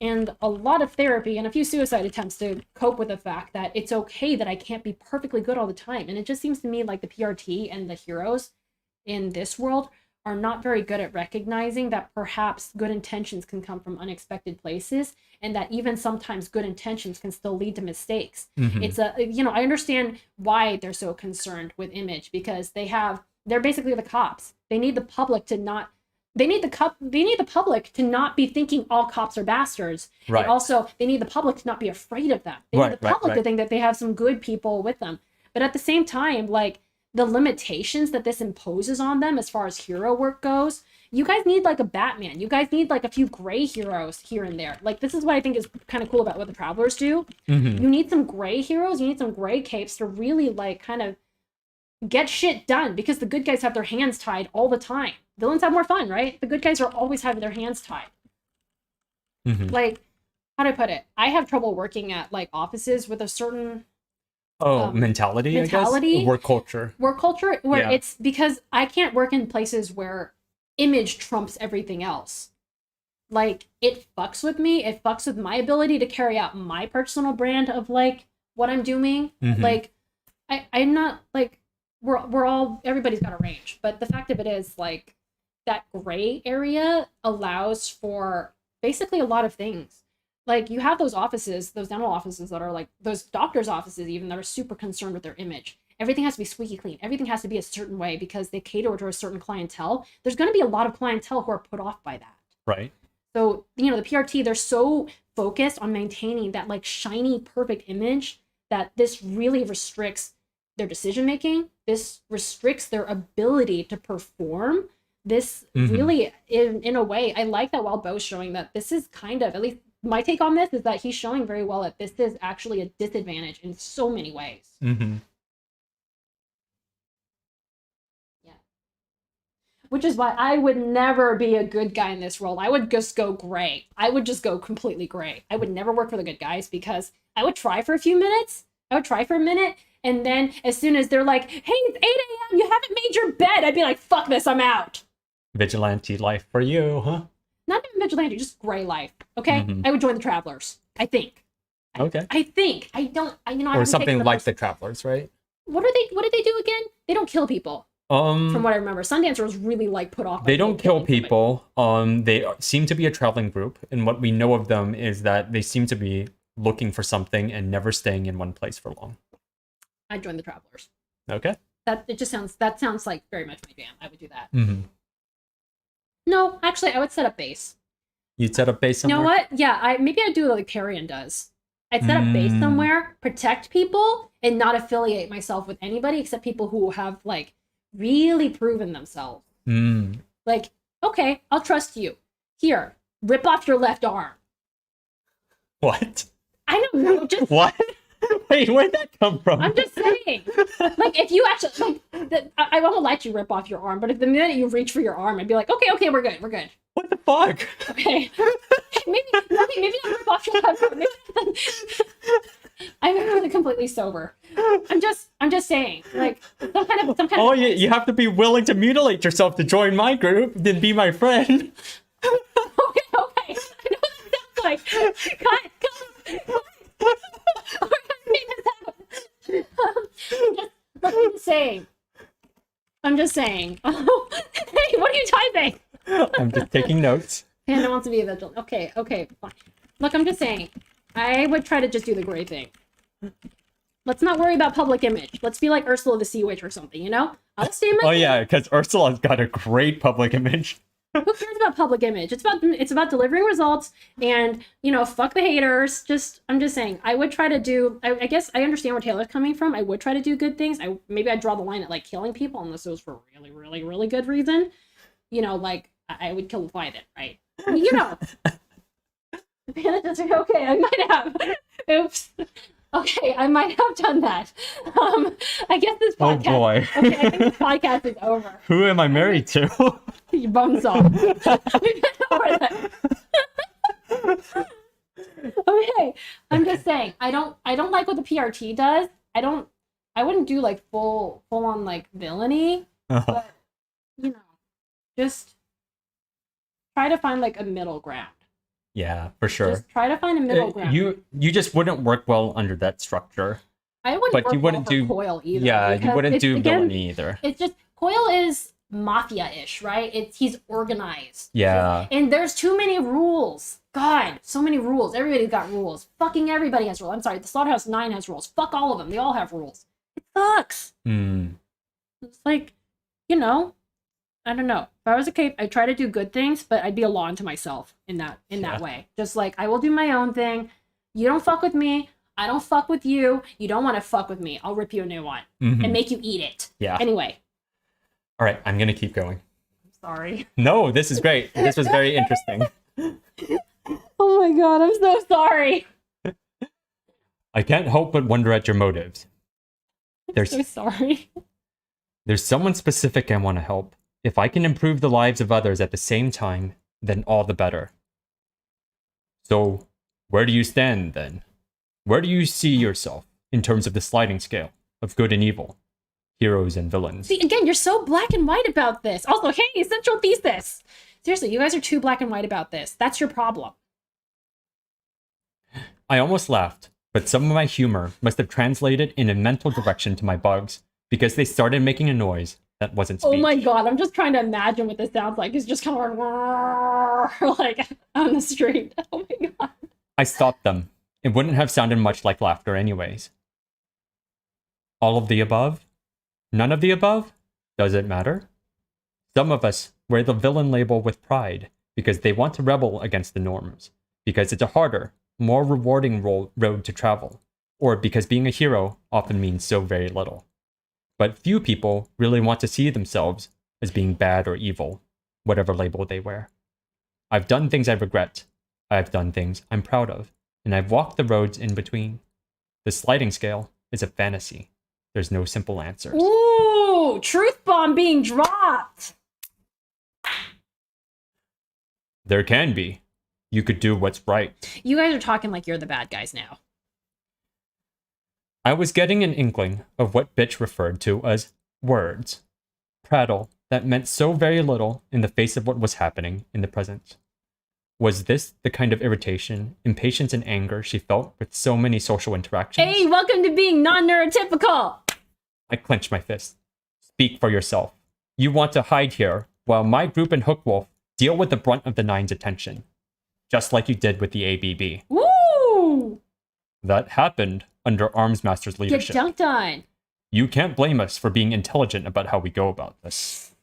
and a lot of therapy and a few suicide attempts to cope with the fact that it's okay that I can't be perfectly good all the time. And it just seems to me like the PRT and the heroes in this world are not very good at recognizing that perhaps good intentions can come from unexpected places, and that even sometimes good intentions can still lead to mistakes. It's I understand why they're so concerned with image, because they're basically the cops. They need the public to not they need the public to not be thinking all cops are bastards. Right. And also they need the public to not be afraid of them. They need the public to think that they have some good people with them. But at the same time, like, the limitations that this imposes on them as far as hero work goes, you guys need like a Batman. You guys need like a few gray heroes here and there. Like, this is what I think is kind of cool about what the Travelers do. You need some gray heroes. You need some gray capes to really like kind of get shit done, because the good guys have their hands tied all the time. Villains have more fun, right? The good guys are always having their hands tied. Like, how do I put it? I have trouble working at like offices with a certain mentality, I guess? Work culture where it's because I can't work in places where image trumps everything else. Like, it fucks with me. It fucks with my ability to carry out my personal brand of like what I'm doing. Like, I'm not like, we're all, everybody's got a range, but the fact of it is, like, that gray area allows for basically a lot of things. Like, you have those offices, those dental offices that are like, those doctors' offices even, that are super concerned with their image. Everything has to be squeaky clean. Everything has to be a certain way because they cater to a certain clientele. There's going to be a lot of clientele who are put off by that. Right. So, the PRT, they're so focused on maintaining that like shiny, perfect image that this really restricts their decision making. This restricts their ability to perform. This really, in a way, I like that Wildbow's showing that this is kind of, at least my take on this is that he's showing very well that this is actually a disadvantage in so many ways. Yeah. Which is why I would never be a good guy in this role. I would just go gray. I would just go completely gray. I would never work for the good guys, because I would try for a few minutes. I would try for a minute. And then as soon as they're like, hey, it's 8 a.m., you haven't made your bed, I'd be like, fuck this, I'm out. Vigilante life for you, huh? Not even vigilante, just gray life. Okay? I would join the Travelers, I think. Okay. I think. I don't, I or something like the Travelers, right? What did they do again? They don't kill people. From what I remember, Sundancer was really like put off. They don't kill people. They seem to be a traveling group, and what we know of them is that they seem to be looking for something and never staying in one place for long. I'd join the Travelers. Okay. That sounds like very much my jam. I would do that. No, actually, I would set up base. You'd set up base somewhere? You know what? Yeah, maybe I'd do like Carrion does. I'd set up base somewhere, protect people, and not affiliate myself with anybody except people who have like really proven themselves. Like, okay, I'll trust you. Here, rip off your left arm. What? I don't know. Just what? Wait, where'd that come from? I'm just saying. Like, if you actually, like, I won't let you rip off your arm, but if the minute you reach for your arm, I'd be like, okay, we're good. What the fuck? Okay. maybe not rip off your left arm. I'm really completely sober. I'm just saying, like, some kind of. Oh, you have to be willing to mutilate yourself to join my group, then be my friend. Okay. I know what that sounds like. Cut. I'm just saying. Hey, what are you typing? I'm just taking notes. Panda wants to be a vigilant. Okay, fine. Look, I'm just saying. I would try to just do the gray thing. Let's not worry about public image. Let's be like Ursula the Sea Witch or something, you know? I'll stay in my Oh yeah, because Ursula's got a great public image. Who cares about public image? It's about delivering results and, you know, fuck the haters. I'm just saying, I would try to do, I guess I understand where Taylor's coming from. I would try to do good things. Maybe I'd draw the line at like killing people unless it was for a really, really, really good reason. You know, like I would kill Leviathan, right? You know. Okay, I might have. Oops. Okay, I might have done that. I guess this podcast. Oh boy. Okay, I think this podcast is over. Who am I married to? Your bonesaw. We've been over that. Okay, I'm just saying. I don't like what the PRT does. I wouldn't do like full on like villainy, but you know, just try to find like a middle ground. Yeah, for sure. Just try to find a middle ground. You just wouldn't work well under that structure. I wouldn't but work you wouldn't well do for Coil either. Yeah, you wouldn't do again, villainy either. It's just Coil is mafia-ish, right? He's organized. Yeah. And there's too many rules. God, so many rules. Everybody's got rules. Fucking everybody has rules. I'm sorry, the Slaughterhouse 9 has rules. Fuck all of them. They all have rules. It sucks. It's like, you know, I don't know. If I was a cape, I'd try to do good things, but I'd be a law unto myself in that way. Just like, I will do my own thing. You don't fuck with me. I don't fuck with you. You don't want to fuck with me. I'll rip you a new one and make you eat it. Yeah. Anyway. All right, I'm going to keep going. I'm sorry. No, this is great. This was very interesting. Oh my God, I'm so sorry. I can't help but wonder at your motives. I'm so sorry. There's someone specific I want to help. If I can improve the lives of others at the same time, then all the better. So, where do you stand then? Where do you see yourself in terms of the sliding scale of good and evil, heroes and villains? See, again, you're so black and white about this. Also, hey, central thesis. Seriously, you guys are too black and white about this. That's your problem. I almost laughed, but some of my humor must have translated in a mental direction to my bugs because they started making a noise that wasn't speech. Oh my God, I'm just trying to imagine what this sounds like. It's just kind of like on the street. Oh my God. I stopped them. It wouldn't have sounded much like laughter anyways. All of the above? None of the above? Does it matter? Some of us wear the villain label with pride because they want to rebel against the norms, because it's a harder, more rewarding road to travel, or because being a hero often means so very little. But few people really want to see themselves as being bad or evil, whatever label they wear. I've done things I regret. I've done things I'm proud of. And I've walked the roads in between. The sliding scale is a fantasy. There's no simple answers. Ooh, truth bomb being dropped. There can be. You could do what's right. You guys are talking like you're the bad guys now. I was getting an inkling of what Bitch referred to as words. Prattle that meant so very little in the face of what was happening in the present. Was this the kind of irritation, impatience, and anger she felt with so many social interactions? Hey, welcome to being non-neurotypical! I clenched my fist. Speak for yourself. You want to hide here, while my group and Hookwolf deal with the brunt of the Nine's attention. Just like you did with the ABB. Woo! That happened under Armsmaster's leadership. Get dunked on. You can't blame us for being intelligent about how we go about this.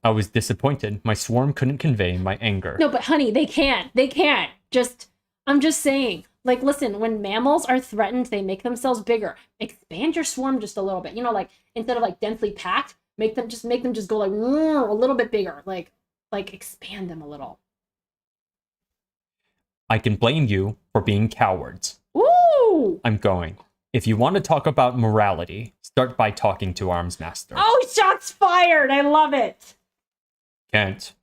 I was disappointed. My swarm couldn't convey my anger. No, but honey, they can't. They can't. I'm just saying. Like, listen, when mammals are threatened, they make themselves bigger. Expand your swarm just a little bit. You know, like, instead of like densely packed, make them just go like a little bit bigger. Like expand them a little. I can blame you for being cowards. Ooh! I'm going. If you want to talk about morality, start by talking to Armsmaster. Oh, shots fired! I love it! Can't.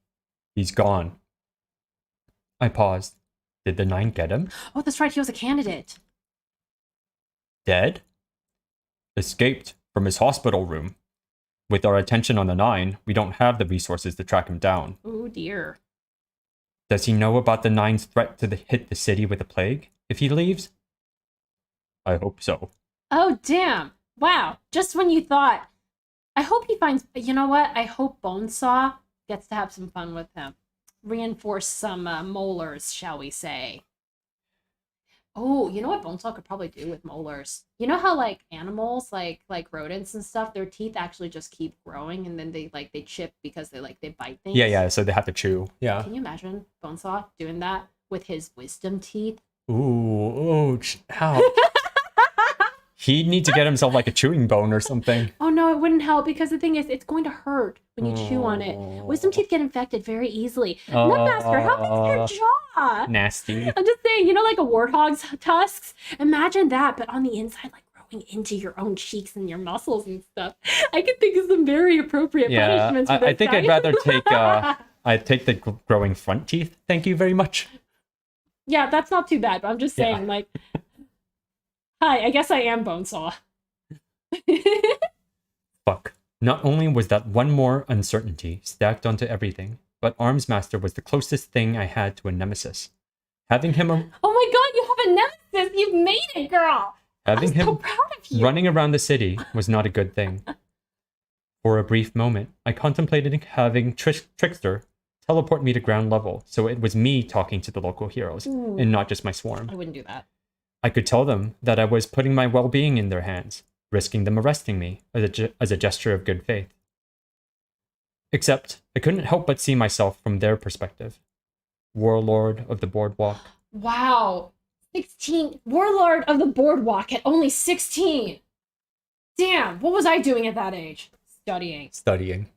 He's gone. I paused. Did the Nine get him? Oh, that's right, he was a candidate. Dead? Escaped from his hospital room. With our attention on the Nine, we don't have the resources to track him down. Oh dear. Does he know about the Nine's threat to hit the city with a plague if he leaves? I hope so. Oh, damn. Wow. Just when you thought, I hope he finds, you know what? I hope Bonesaw gets to have some fun with him. Reinforce some molars, shall we say. Oh, you know what Bonesaw could probably do with molars? You know how like animals, like rodents and stuff, their teeth actually just keep growing and then they chip because they bite things. Yeah, yeah. So they have to chew. Yeah. Can you imagine Bonesaw doing that with his wisdom teeth? Ooh, how? He'd need to get himself like a chewing bone or something. Oh no, it wouldn't help because the thing is, it's going to hurt when you chew on it. Wisdom teeth get infected very easily. Nutmaster, how big's your jaw? Nasty. I'm just saying, you know, like a warthog's tusks. Imagine that, but on the inside, like growing into your own cheeks and your muscles and stuff. I can think of some very appropriate punishments. For I think guy. I'd rather take I'd take the growing front teeth. Thank you very much. Yeah, that's not too bad. But I'm just saying, like, hi, I guess I am Bonesaw. Fuck. Not only was that one more uncertainty stacked onto everything, but Armsmaster was the closest thing I had to a nemesis. Having him Oh my god, you have a nemesis! You've made it, girl! having I'm him so proud of you. running around the city was not a good thing. For a brief moment, I contemplated having Trickster teleport me to ground level, so it was me talking to the local heroes, and not just my swarm. I wouldn't do that. I could tell them that I was putting my well-being in their hands, risking them arresting me as a gesture of good faith. Except, I couldn't help but see myself from their perspective. Warlord of the Boardwalk. Wow. 16. Warlord of the Boardwalk at only 16. Damn, what was I doing at that age? Studying. Studying.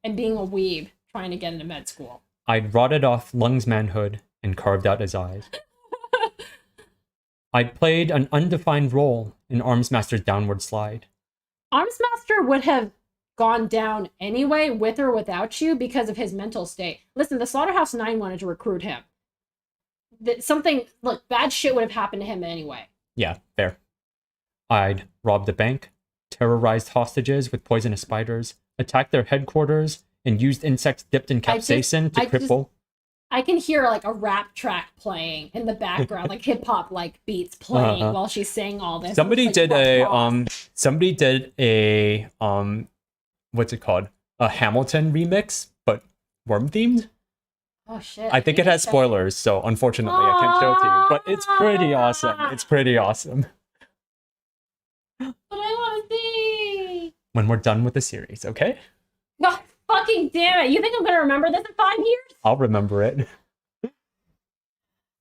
And being a weeb, trying to get into med school. I'd rotted off Lung's manhood and carved out his eyes. I'd played an undefined role in Armsmaster's downward slide. Armsmaster would have gone down anyway, with or without you, because of his mental state. Listen, the Slaughterhouse 9 wanted to recruit him. Look, bad shit would have happened to him anyway. Yeah, fair. I'd robbed a bank, terrorized hostages with poisonous spiders, attacked their headquarters, and used insects dipped in capsaicin to cripple. I can hear like a rap track playing in the background, like hip hop like beats playing while she's saying all this. Somebody like, did a what's it called? A Hamilton remix, but worm themed. Oh shit. I think it has spoilers, so unfortunately I can't show it to you. But it's pretty awesome. It's pretty awesome. But I want to see. When we're done with the series, okay? God fucking damn it. You think I'm going to remember this in 5 years? I'll remember it.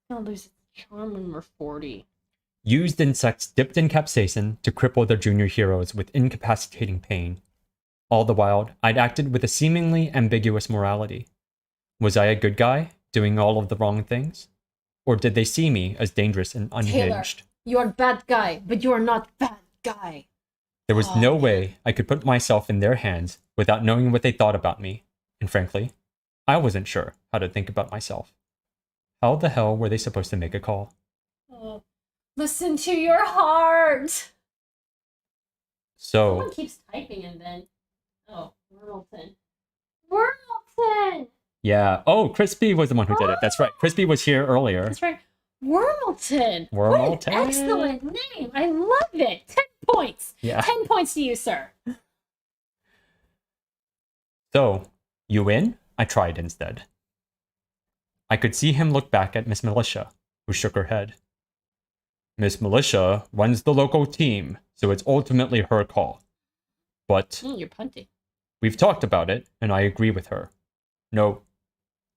I'll lose charm when we're 40. Used insects dipped in capsaicin to cripple their junior heroes with incapacitating pain. All the while, I'd acted with a seemingly ambiguous morality. Was I a good guy, doing all of the wrong things? Or did they see me as dangerous and unhinged? Taylor, you're a bad guy, but you're not bad guy. There was no way I could put myself in their hands without knowing what they thought about me. And frankly, I wasn't sure how to think about myself. How the hell were they supposed to make a call? Listen to your heart. So... Someone keeps typing and then... Oh, Wormelton. Wormelton! Yeah. Oh, Crispy was the one who did it. That's right. Crispy was here earlier. That's right. Wormelton. Wormelton. What an excellent name. I love it. 10 points. Yeah. 10 points to you, sir. So, you in? I tried instead. I could see him look back at Miss Militia, who shook her head. Miss Militia runs the local team, so it's ultimately her call. But You're punting. we've talked about it, and I agree with her. No,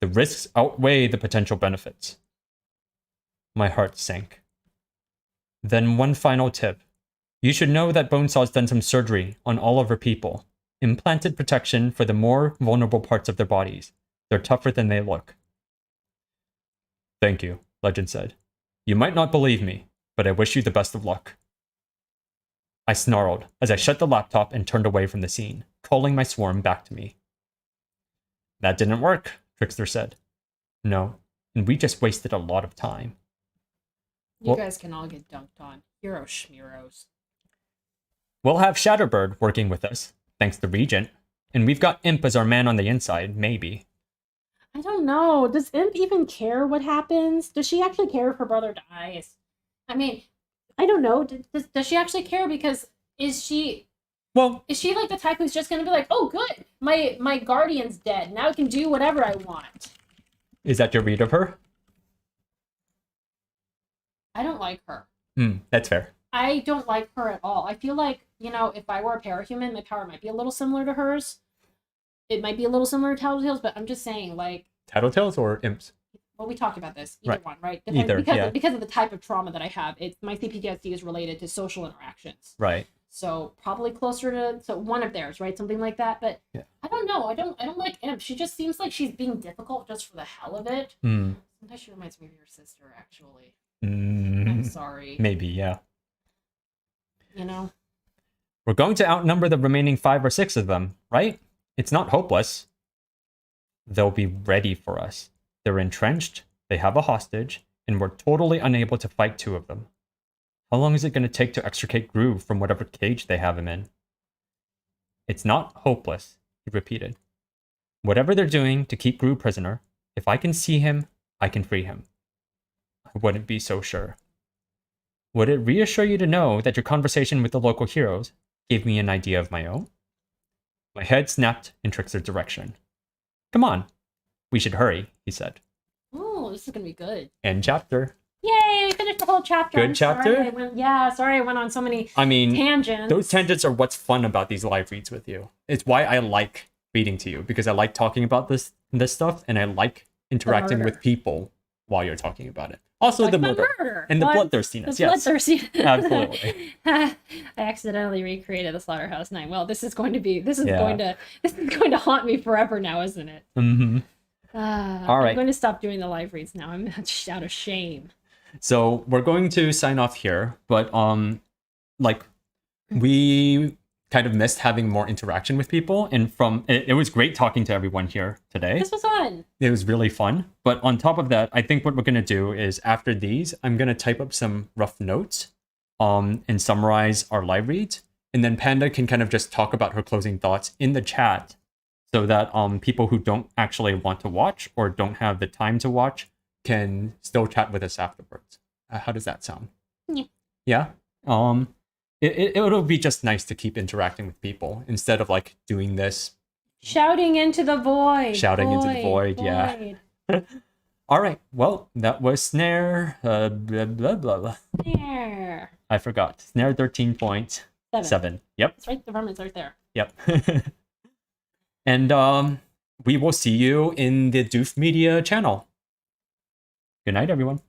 the risks outweigh the potential benefits. My heart sank. Then one final tip. You should know that Bonesaw's done some surgery on all of her people. Implanted protection for the more vulnerable parts of their bodies. They're tougher than they look. Thank you, Legend said. You might not believe me, but I wish you the best of luck. I snarled as I shut the laptop and turned away from the scene, calling my swarm back to me. That didn't work, Trickster said. No, and we just wasted a lot of time. You guys can all get dunked on. Hero schmeros. We'll have Shatterbird working with us, thanks to Regent. And we've got Imp as our man on the inside, maybe. I don't know. Does Imp even care what happens? Does she actually care if her brother dies? I mean, I don't know. Does she actually care? Because is she like the type who's just going to be like, oh, good, my guardian's dead. Now I can do whatever I want. Is that your read of her? I don't like her. That's fair. I don't like her at all. I feel like, you know, if I were a parahuman, my power might be a little similar to hers. It might be a little similar to Tattletale's, but I'm just saying, like... Tattletales or imps? Well, we talked about this. Either one, right? Either, because of the type of trauma that I have, my CPTSD is related to social interactions. Right. So probably closer to one of theirs, right? Something like that. But I don't know. I don't like imp. She just seems like she's being difficult just for the hell of it. Sometimes she reminds me of your sister, actually. I'm sorry. Maybe, yeah. You know? We're going to outnumber the remaining 5 or 6 of them, right? It's not hopeless. They'll be ready for us. They're entrenched, they have a hostage, and we're totally unable to fight 2 of them. How long is it going to take to extricate Gru from whatever cage they have him in? It's not hopeless, he repeated. Whatever they're doing to keep Gru prisoner, if I can see him, I can free him. I wouldn't be so sure. Would it reassure you to know that your conversation with the local heroes gave me an idea of my own? My head snapped in Trickster's direction. Come on, we should hurry, he said. Oh, this is going to be good. End chapter. Yay, we finished the whole chapter. Good chapter? Sorry I went on so many tangents. Those tangents are what's fun about these live reads with you. It's why I like reading to you, because I like talking about this stuff, and I like interacting with people while you're talking about it. Also, the murder. And the bloodthirstiness, yes. Bloodthirsty. Absolutely. I accidentally recreated the Slaughterhouse 9. Well, this is going to haunt me forever now, isn't it? Mm-hmm. All right. I'm going to stop doing the live reads now. I'm out of shame. So we're going to sign off here, but we kind of missed having more interaction with people, and it was great talking to everyone here today. This was fun. It was really fun. But on top of that, I think what we're going to do is after these, I'm going to type up some rough notes and summarize our live reads, and then Panda can kind of just talk about her closing thoughts in the chat so that people who don't actually want to watch or don't have the time to watch can still chat with us afterwards. How does that sound? Yeah. It'll be just nice to keep interacting with people instead of like doing this. Shouting into the void. Yeah. All right. Well, that was Snare. Blah, blah, blah. Snare. I forgot. Snare 13.7. Yep. That's right. The vermin's right there. Yep. And we will see you in the Doof Media channel. Good night, everyone.